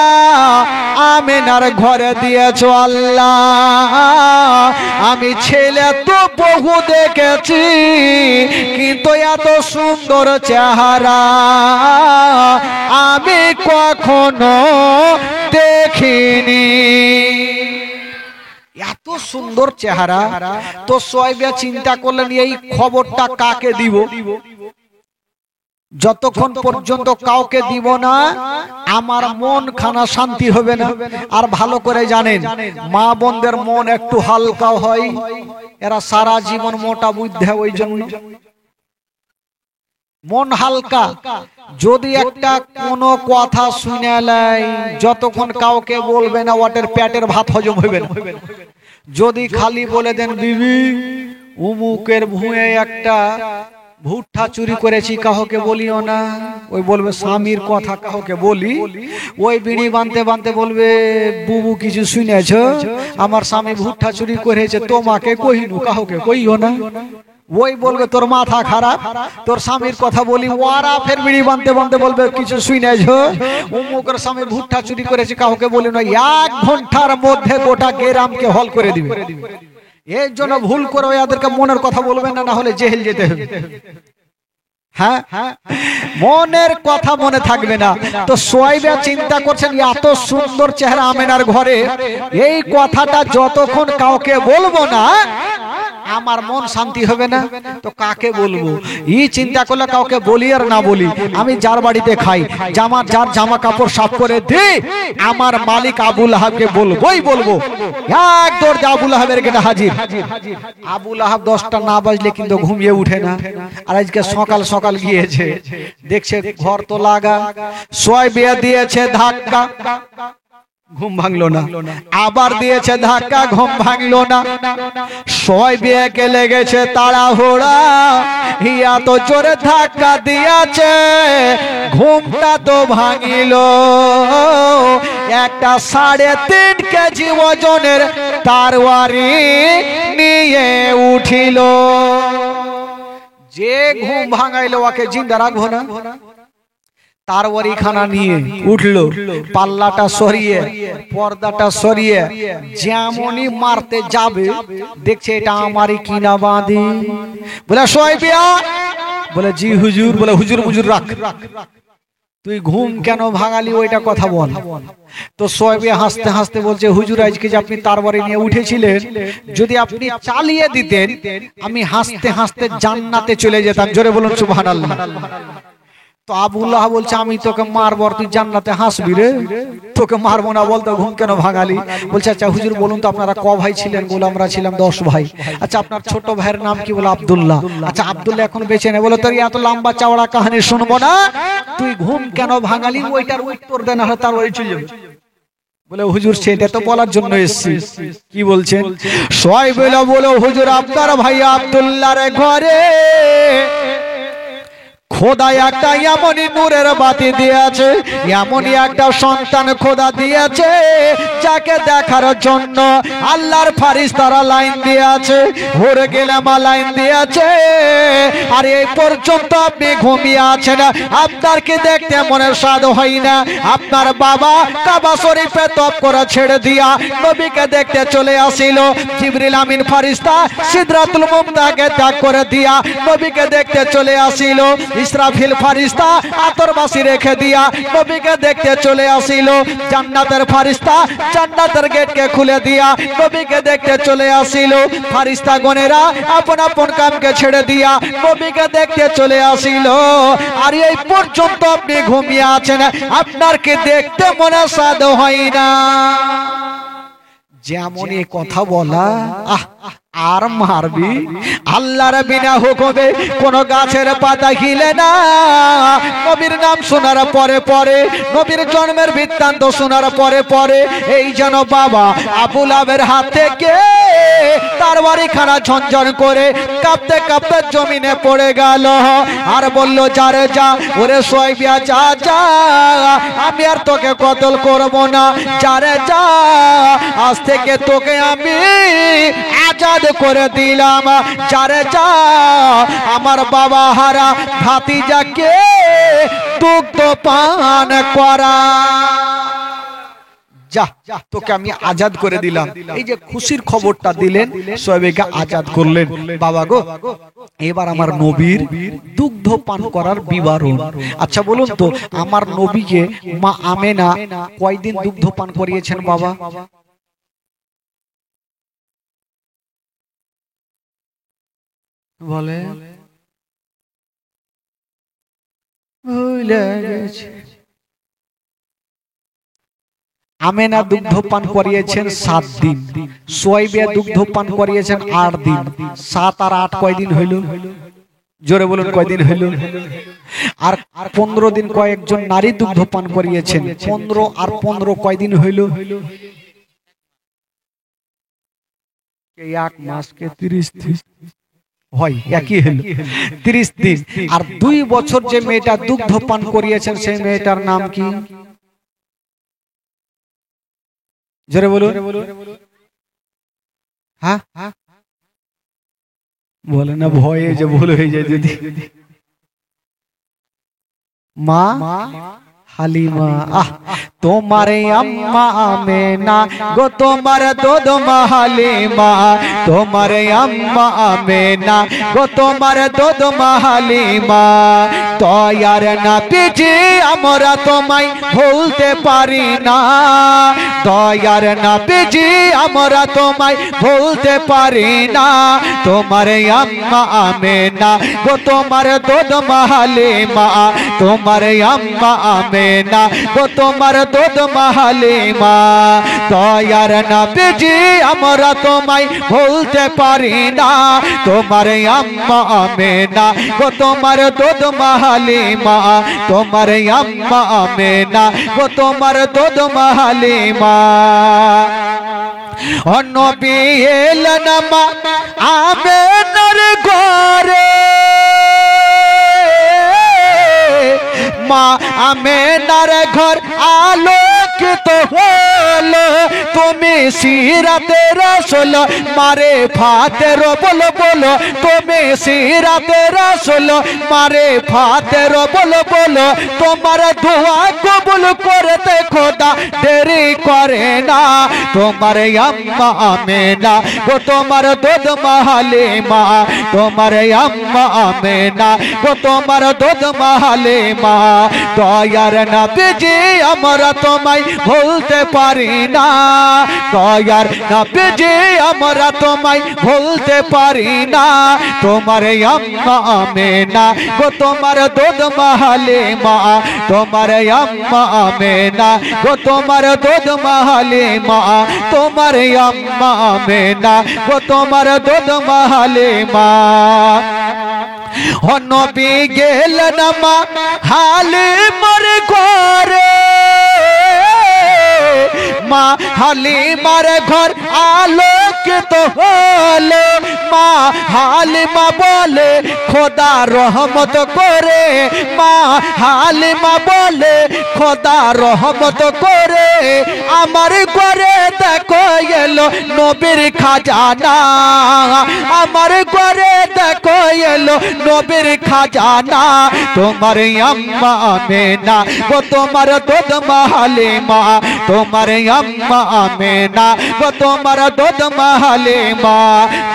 আমেনার ঘরে দিয়েছ আল্লাহ। আমি ছেলে তো বহু দেখেছি, কিন্তু এত সুন্দর চেহারা আমি কখনো দেখিনি। এত সুন্দর চেহারা। তো সুয়াইবিয়া চিন্তা করলেন, এই খবরটা কাকে দিব? যতক্ষণ পর্যন্ত কাউকে দিব না আমার মন খানা শান্তি হবে না। আর ভালো করে জানেন, মা বোনদের মন একটু হালকা হয়, এরা সারা জীবন মোটা বুদ্ধে, ওই জন্য মন হালকা। যদি একটা কোনো কথা শুনে লাই, যতক্ষণ কাউকে বলবে না ওটার পেটের ভাত হজম হবে না। যদি খালি বলে দেন, বিবি উমুকের ভুঁয়ে একটা ভুট্টা চুরি করেছি, কাউকে বলিও না, ওই বলবে স্বামীর কথা কাউকে বলি, ওই বিড়ি বানতে বানতে বলবে, বুবু কিছু শুনেছ আমার স্বামী ভুট্টা চুরি করেছে, তোমাকে কহিনু, কাউকে কইও না। ওই বলবে তোর মাথা খারাপ, তোর স্বামীর কথা বলি, ওরা ফের বিড়ি বানতে বানতে বলবে কিছু শুনেছ উমুকের স্বামী ভুট্টা চুরি করেছে, কাউকে বলি না। 1 ঘন্টার মধ্যে গোটা গ্রামকে হল করে দিবে। এর জন্য ভুল করে ওদেরকে মনের কথা বলবেন না, না হলে জেল যেতে হবে। হ্যাঁ, মনের কথা মনে থাকবে না। তো সুয়াইবিয়া চিন্তা করছেন, এত সুন্দর চেহারা আমেনার ঘরে, এই কথাটা যতক্ষণ কাউকে বলবো না আমার মন শান্তি হবে না, তো কাকে বলবো? এই চিন্তা করলে কাউকে বলি আর না বলি, আমি যার বাড়িতে খাই যার জামা কাপড় সাফ করে দিই, আমার মালিক আবু লাহাবকে বলবোই বলবো। এক দৌড় আবু লাহাবের গেটে হাজির। আবু লাহাব 10টা না বাজলে কিন্তু ঘুমিয়ে উঠে না। আর আজকে সকাল সকাল গিয়েছে, দেখছে ঘর তো লাগা। সুয়াইবিয়া দিয়েছে ধাক্কা, ঘুম ভাঙলো না। আবার দিয়েছে ধাক্কা, ঘুম ভাঙলো না। সুয়াইবিয়াকে লেগেছে তাড়াহুড়া, ইয়া তো জোরে ধাক্কা দিয়েছে, ঘুমটা তো ভাঙিল। একটা 3.5 কেজি ওজনের তরবারি নিয়ে উঠিল। যে ঘুম ভাঙাইলো ওকে জিন্দা রাখবো না। তরবারি খানা নিয়ে উঠলো, পাল্লাটা সরিয়ে পর্দাটা সরিয়ে যেমনই মারতে যাবে, দেখছে এটা আমারই কিনা বাঁধি। বলে সুয়াইবিয়া, বলে জি হুজুর। বলে হুজুর মুজুর রাখ, তুই ঘুম কেন ভাঙালি ওইটা কথা বল। তো সুয়াইবিয়া হাসতে হাসতে বলছে, হুজুর আজকে যে আপনি তরবারি নিয়ে উঠেছিলেন, যদি আপনি চালিয়ে দিতেন আমি হাসতে হাসতে জান্নাতে চলে যেতাম। জোরে বলুন সুবহানাল্লাহ। তো আবু লাহাব বলছে, আমি তোকে মারবো আর তুই জান্নাতে হাসবি রে, তোকে মারবো না, বলতো ঘুম কেন ভাঙালি? বলছে, আচ্ছা হুজুর বলুন তো আপনারা ক ভাই ছিলেন? বলে আমরা ছিলাম 10 ভাই। আচ্ছা আপনার ছোট ভাইয়ের নাম কি? বলে আব্দুল্লাহ। আচ্ছা আব্দুল্লাহ এখন বেঁচে নেই? বলে তোর এত লম্বা চওড়া কাহিনী শুনবো না, তুই ঘুম কেন ভাঙালি ওইটার উত্তর দেন, আর তার ওই চলে যাবে। বলে হুজুর সেটা তো বলার জন্য এসেছি। কি বলছেন? সুয়াইবিয়া বলে, হুজুর আপনার ভাই আব্দুল্লাহর ঘরে খোদা একটা এমনই নূরের বাতি দিয়েছে, এমনই একটা সন্তান খোদা দিয়েছে, যাকে দেখার জন্য আল্লাহর ফারিস্তারা লাইন দিয়েছে, ভোরে গেলামা লাইন দিয়েছে। আর এই পর্যন্ত আপনি ঘুমিয়ে আছেন, আপনার কি দেখতে মনে স্বাদ হয় না? আপনার বাবা কাবা শরীফে তপ করে ছেড়ে দিয়া নবীকে দেখতে চলে আসিল। জিবরিল আমিন ফারিস্তা সিদরাতুল মুনতাহাকে ত্যাগ করে দিয়া নবীকে দেখতে চলে আসিল। ইসরাফিল ফারিস্তা আতরবাসী রেখে দিয়া নবীকে দেখতে চলে আসিল। জান্নাতের ফারিস্তা জান্নাতের গেটকে খুলে দিয়া নবীকে দেখতে চলে আসিল। ফারিস্তা গণেরা আপন আপন কামকে ছেড়ে দিয়া নবীকে দেখতে চলে আসিল। আর এই পর্যন্ত আপনি ঘুমিয়ে আছেন, আপনার কি দেখতে মনে স্বাদ হয় না? যেমন এই কথা বলা, আর মারবি? আল্লাহর বিনা হুকুমে কোন গাছের পাতা হিলে না। নবীর নাম শোনার পরে পরে, নবীর জন্মের বৃত্তান্ত শোনার পরে পরে এই যেন বাবা আবু লাহাবের হাত থেকে তার বাড়িখানা ঝনঝন করে কাঁপতে কাঁপতে জমিনে পড়ে গেল। আর বলল, যারে যা ওরে সোয়াইবিয়া, যা যা, আমি আর তোকে কতল করব না। যারে যা, আজ থেকে তোকে আমি আজাদ করে দিলাম। যারে যা, আমার বাবা হারা ভাতিজাকে দুগ্ধ পান করা। যা, তোকে আমি আজাদ করে দিলাম। এই যে খুশির খবরটা দিলেন, সোহেবকে আজাদ করলেন। বাবা গো, এবার আমার নবীর দুগ্ধ পান করার বিবরণ। আচ্ছা বলুন তো, আমার নবীকে মা আমেনা কয়দিন দুগ্ধ পান করিয়েছেন বাবা? বলে ভুলে গেছে। আমেনা দুগ্ধ পান করিয়েছেন 7 দিন, সোয়াইবিয়া দুগ্ধ পান করিয়েছেন 8 দিন। 7 আর 8 কয়দিন হইল? জোরে বলুন, কয়দিন হইল? আর 15 দিন কয়েকজন নারী দুগ্ধ পান করিয়েছেন। 15 আর 15 কয়দিন হইল? এক মাসকে 30 দিন হয়, একই হলো 30 দিন। আর 2 বছর যে মেয়েটা দুগ্ধ পান করিয়েছেন, সেই মেয়েটার নাম কি? জোরে বলুন। হ্যাঁ, বলে না ভয়ে যে ভুল হয়ে যায় যদি। মা হালিমা। তোমার আম্মা আমেনা গো, তোমার দুধ মা হালিমা। তোমার আম্মা আমেনা গো, তোমার দুধ মা হালিমা। দয়ার নবীজি আমরা তোমায় ভুলতে পারি না। দয়ার নবীজি আমরা তোমায় ভুলতে পারি না। তোমার আম্মা আমেনা গো, তোমার দুধ মা হালিমা। তোমার আম্মা আমেনা গো, তোমার দুধ মা হালিমা। দয়ার নবীজি আমরা তোমায় ভুলতে পারি না। তোমার আম্মা আমেনা গো, তোমার দুধ মা হালিমা। তোমার আম্মা আমেনা গো, তোমার দুধ মা হালিমা। ও নবী এলেন মা আমেনার ঘরে, মা আমেনার ঘর আলোকিত হলো। তুমি সিরাতে রাসূল মারে ফাতের বল বলো। তুমি সিরাতে রাসূল মারে ফাতের বল বলো। তোমার দোয়া কবুল করতে খোদা দেরি করে না। তোমার আম্মা আমেনা গো, তোমার দুধ মা হালিমা। তোমার আম্মা আমেনা গো, তোমার দুধ মা হালিমা। দয়ার নবীজি আমরা তোমায় ভুলতে পারি না। দয়ার নবীজি আমরা তোমায় ভুলতে পারি না। তোমার আম্মা আমেনা গো, তোমার দুধ মা হালিমা। তোমার আম্মা আমেনা গো, তোমার দুধ মা হালিমা। তোমার আম্মা আমেনা গো, তোমার দুধ মা হালিমা। ও নবী গেলেন মা হালিমার ঘরে, মা হালিমার ঘর আলোকিত হলো। মা হালিমা বলে খোদা রহমত করে। মা হালিমা বলে খোদা রহমত করে। আমার ঘরে দেখো এলো নবীর খাজানা। আমার ঘরে দেখো এলো নবীর খাজানা। তোমার আম্মা আমেনা গো, তোমার দুধ মা হালিমা। তোমার আম্মা আমেনা গো, তোমার দুধ মা হালিমা।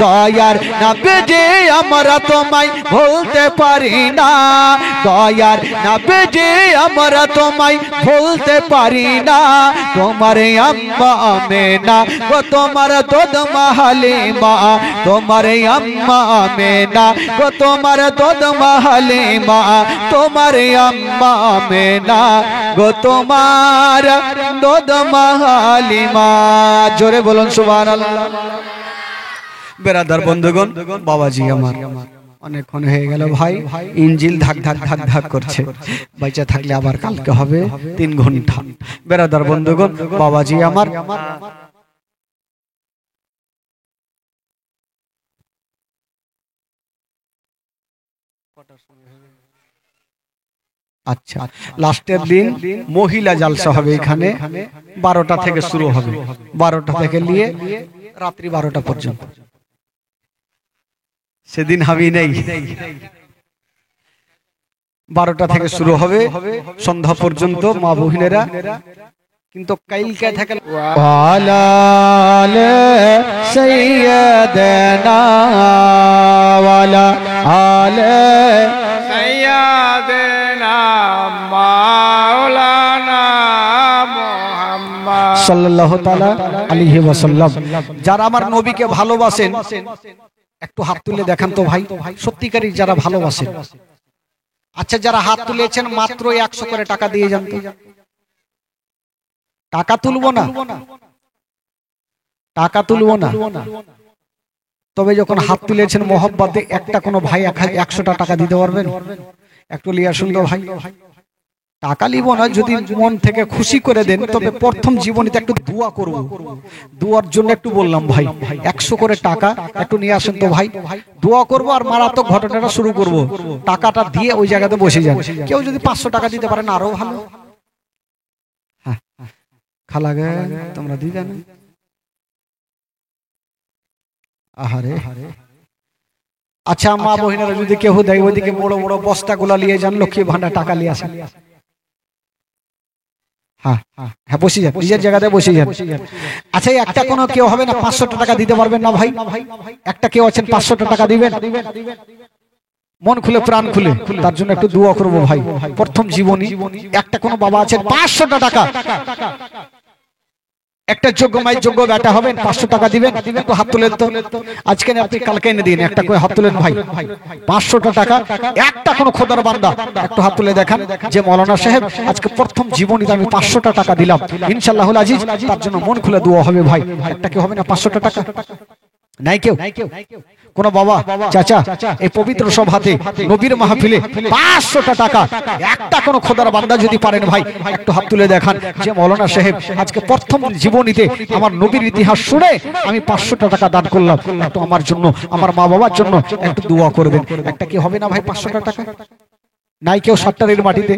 দয়ার নবীজি আমরা তোমায় ভুলতে পারি না। দয়ার নবীজি আমরা তোমায় ভুলতে পারি না। তোমার আম্মা আমেনা গো, তোমার দুধ মা হালিমা। তোমার আম্মা আমেনা গো, তোমার দুধ মা হালিমা। তোমার আম্মা আমেনা গো, তোমার দুধ মা হালিমা। জোরে বলুন সুবহানাল্লাহ। বেরাদার বন্ধুগণ, বাবাজি আমার অনেকক্ষণ হয়ে গেল ভাই, ইঞ্জিল ধাক ধাক ধাক ধাক করছে, বাইচা থাকলে আবার কালকে হবে 3 ঘন্টা। বেরাদার বন্ধুগণ, বাবাজি আমার আচ্ছা, লাস্টের দিন মহিলা জালসা হবে এখানে, 12টা থেকে শুরু হবে, 12টা থেকে নিয়ে রাত্রি 12টা পর্যন্ত। সেদিন হাবি নেই, 12টা থেকে শুরু হবে সন্ধ্যা পর্যন্ত মা বহিনেরা। কিন্তু কাইলকে থাকে ওয়ালালে সাইয়্যিদানা ওয়ালা আলে সাইয়্যিদানা মাওলানা মুহাম্মদ সাল্লাল্লাহু তাআলা আলাইহি ওয়াসাল্লাম। যারা আমার নবীকে ভালোবাসেন একটু হাত তুলে দেখান তো ভাই, সত্যিকারই যারা ভালোবাসেন। আচ্ছা, যারা হাত তুলেছেন মাত্র 100 করে টাকা দিয়ে যান তো। টাকা তুলবো না, টাকা তুলবো না, তবে যখন হাত তুলেছেন মোহব্বতে একটা কোনো ভাই 100টা টাকা দিতে পারবেন? একটু লিয়া শুনতো ভাই, টাকা লিব না, যদি মন থেকে খুশি করে দেন, তবে প্রথম জীবনীতে একটু দোয়া করব, দোয়ার জন্য একটু বললাম ভাই 100 করে টাকা একটু নিয়ে আসেন তো ভাই, দোয়া করব। আর মারাত্মক ঘটনাটা শুরু করব, টাকাটা দিয়ে ওই জায়গাতে বসে যান। কেউ যদি 500 টাকা দিতে পারেন আরো ভালো। হ্যাঁ, খালাগে তোমরা দিবে না? আহারে, আচ্ছা মা বহিনেরা যদি কেউ দেয়, ওইদিকে বড় বড় বস্তাগুলা নিয়ে যান, লক্ষ্মী ভান্ডার টাকা নিয়ে আসেন। হ্যাঁ হ্যাঁ, বসে যান, নিজের জায়গাতে বসে যান। আচ্ছা, একটা কোনো কেউ হবে না 500 টাকা দিতে পারবেন না ভাই? একটা কেউ আছেন 500 টাকা দিবেন? মন খুলে প্রাণ খুলে তার জন্য একটু দোয়া করবো ভাই। প্রথম জীবনী একটা কোনো বাবা আছেন 500 টাকা, একটা যোগ্য মায়ের যোগ্য বেটা হবেন, 500 টাকা দিবেন? একটু হাত তুলেন তো। আজকে আপনি কালকে এনে দিন, একটা করে হাত তুলেন ভাই। 500 টাকা একটা কোনো খোদার বান্দা একটু হাত তুলে দেখান যে মৌলানা সাহেব আজকে প্রথম জীবনীতে আমি 500 টাকা দিলাম, ইনশাআল্লাহুল আজিজ তার জন্য মন খুলে দোয়া হবে ভাই। একটা কি হবে না 500 টাকা? নাই কেউ? কোন বাবা চাচা এই পবিত্র সভাতে নবীর মাহফিলে 500 টাকা একটা কোন খোদার বান্দা যদি পারেন ভাই, একটু হাত তুলে দেখান যে মৌলানা সাহেব আজকে প্রথম জীবনীতে আমার নবীর ইতিহাস শুনে আমি 500 টাকা দান করলাম, একটু আমার জন্য আমার মা বাবার জন্য একটু দোয়া করে দেন। একটা কি হবে না ভাই 500 টাকা? নাই কেউ? সাতটারির মাটিতে,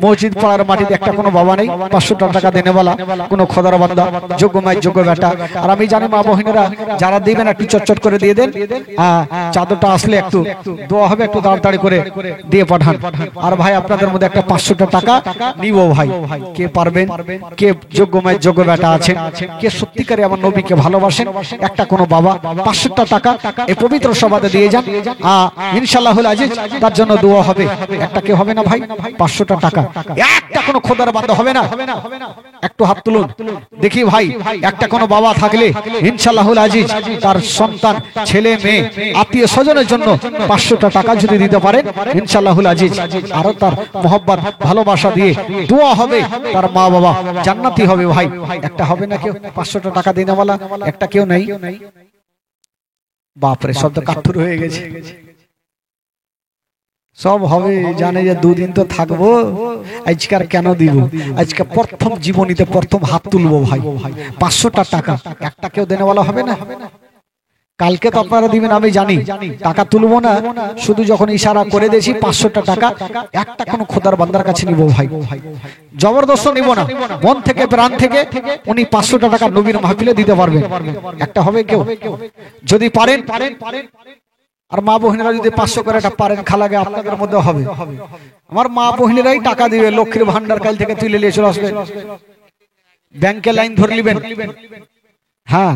মসজিদ পাড়ার মাটিতে একটা কোনো বাবা নেই 500 টাকা দেনেওয়ালা, কোনো খোদার বান্দা, যোগ্য মায়ের যোগ্য বেটা? আর আমি জানি মা বহিনেরা যারা দিবেন একটু চটচট করে দিয়ে দেন। চাদরটা আসলে একটু দোয়া হবে, একটু তাড়াতাড়ি করে দিয়ে পাঠান। আর ভাই আপনাদের মধ্যে একটা 500 টাকা নিব ভাই। কে পারবেন? কে যোগ্য মায়ের যোগ্য বেটা আছেন? কে সত্যিকারে আমার নবীকে ভালোবাসেন? একটা কোনো বাবা 500 টাকা এই পবিত্র সভাতে দিয়ে যান, ইনশাআল্লাহুল আজিজ তার জন্য দোয়া হবে। একটা কে হবে না ভাই 500 টাকা? একটা কোনো খোদার বান্দা হবে না? একটু হাত তুলুন দেখি ভাই। একটা কোনো বাবা থাকলে ইনশাআল্লাহুল আজিজ তার সন্তান, ছেলে মেয়ে, আত্মীয় স্বজনের জন্য 500 টাকা যদি দিতে পারেন ইনশাআল্লাহুল আজিজ আরো তার মোহব্বত ভালোবাসা দিয়ে দোয়া হবে, তার মা বাবা জান্নাতি হবে ভাই। একটা হবে না কেউ 500 টাকা দেনেওয়ালা? একটা কেউ নাই? বাপরে, শব্দ কাঠুর হয়ে গেছে। সব হবে, জানে যে 2 দিন তো থাকবো, আজকার কেন দিব? আজকে প্রথম জীবনীতে প্রথম হাত তুলবো ভাই। 500 টাকা একটা কেউ দেনেওয়ালা হবে না? কালকে তো আপনারা দিবেন আমি জানি, টাকা তুলবো না, শুধু যখন ইশারা করে দিয়েছি 500 টাকা একটা কোনো খোদার বান্দার কাছে নিব ভাই। জবরদস্ত নিব না, মন থেকে প্রাণ থেকে উনি 500 টাকা নবীর মাহফিলে দিতে পারবেন। একটা হবে কেউ? যদি পারেন। আর মা বহিনেরা যদি 500 করে একটা পারেন খালাগে আপনাদের মধ্যে হবে। আমার মা বহিনেরাই টাকা দিবে, লক্ষ্মীর ভান্ডার কাল থেকে তুলে নিয়ে চলে আসবে, ব্যাংকে লাইন ধরে নেবেন। হ্যাঁ,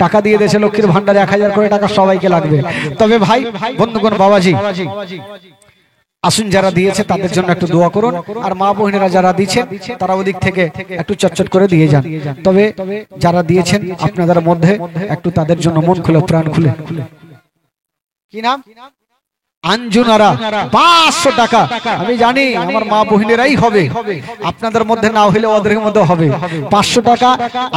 টাকা দিয়ে দেশে লক্ষ্মীর ভান্ডারে 1000 করে টাকা সবাইকে লাগবে। তবে ভাই বন্ধুগণ, বাবাজি আসুন, যারা দিয়েছে তাদের জন্য একটু দোয়া করুন। আর মা বহিনেরা যারা দিয়েছেন তারা ওদিক থেকে একটু চটচট করে দিয়ে যান। তবে যারা দিয়েছেন আপনাদের মধ্যে একটু তাদের জন্য মন খুলে প্রাণ খুলে। কি নাম? আঞ্জুনারা 500 টাকা। আমি জানি আমার মা বহিনেরাই হবে, আপনাদের মধ্যে না হলে ওদের মধ্যে হবে। 500 টাকা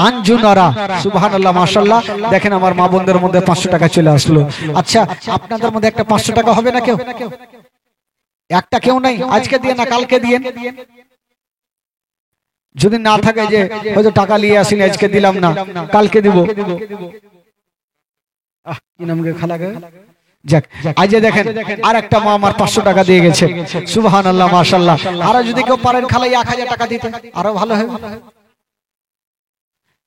আঞ্জুনারা। সুবহানাল্লাহ, মাশাআল্লাহ। দেখেন আমার মা বোনদের মধ্যে 500 টাকা চলে আসলো। আচ্ছা, আপনাদের মধ্যে একটা 500 টাকা হবে না কেউ? একটা কেউ নাই? আজকে দিয়ে না কালকে দিয়ে। যদি না থাকে যে হয়তো টাকা নিয়ে আসিনি আজকে দিলাম না কালকে দিব, কি নাম গে খালা গে, যাক আজ দেখেন আর একটা মা আমার 500 টাকা দিয়ে গেছে। সুবহানাল্লাহ, মাশাআল্লাহ। আর যদি কেউ পারেন খালা 1000 টাকা দিতে আরো ভালো হবে।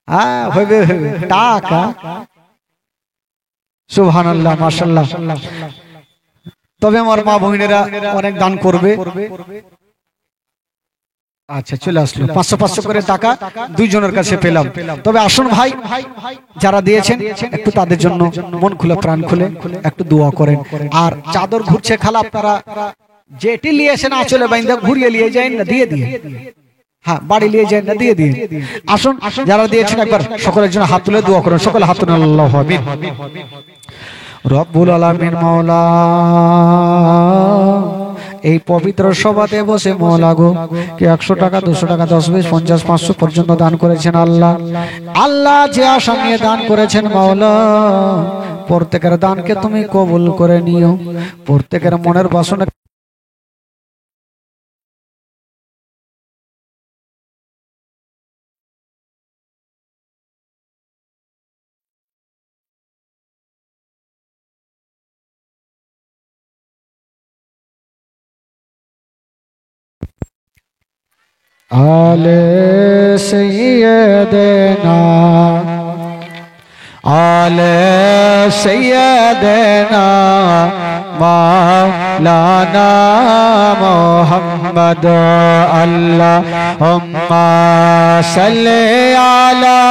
হ্যাঁ হবে টাকা। সুবহানাল্লাহ, মাশাআল্লাহ। তবে আমার মা বহিনেরা অনেক দান করবে। আচ্ছা, চলে আসলো 500 করে টাকা দুইজনের কাছে পেলাম। তবে আসুন ভাই, যারা দিয়েছেন একটু তাদের জন্য মন খুলে প্রাণ খুলে একটু দোয়া করেন। আর চাদর ঘুরছে খালা, আপনারা যেটি নিয়েছেন আঁচলে বাইন্দা ঘুরিয়ে নিয়ে যান না, দিয়ে দিয়ে, হ্যাঁ বাড়ি নিয়ে যান না, দিয়ে দিয়ে। আসুন যারা দিয়েছেন একবার সকলের জন্য হাত তুলে দোয়া করেন। সকলে হাত তুলে আল্লাহু আমিন। রব্বুল আলামিন মাওলা, এই পবিত্র সভাতে বসে মওলা গো, কে 100 টাকা 200 টাকা 10 20 50 500 পর্যন্ত দান করেছেন আল্লাহ। আল্লাহ যে আশা নিয়ে দান করেছেন মাওলা, প্রত্যেকের দানকে তুমি কবুল করে নিও। প্রত্যেকের মনের বাসনা आले सैयदना, आले सैयदना मौलाना मोहम्मद। अल्लाहुम्मा सल्ली अला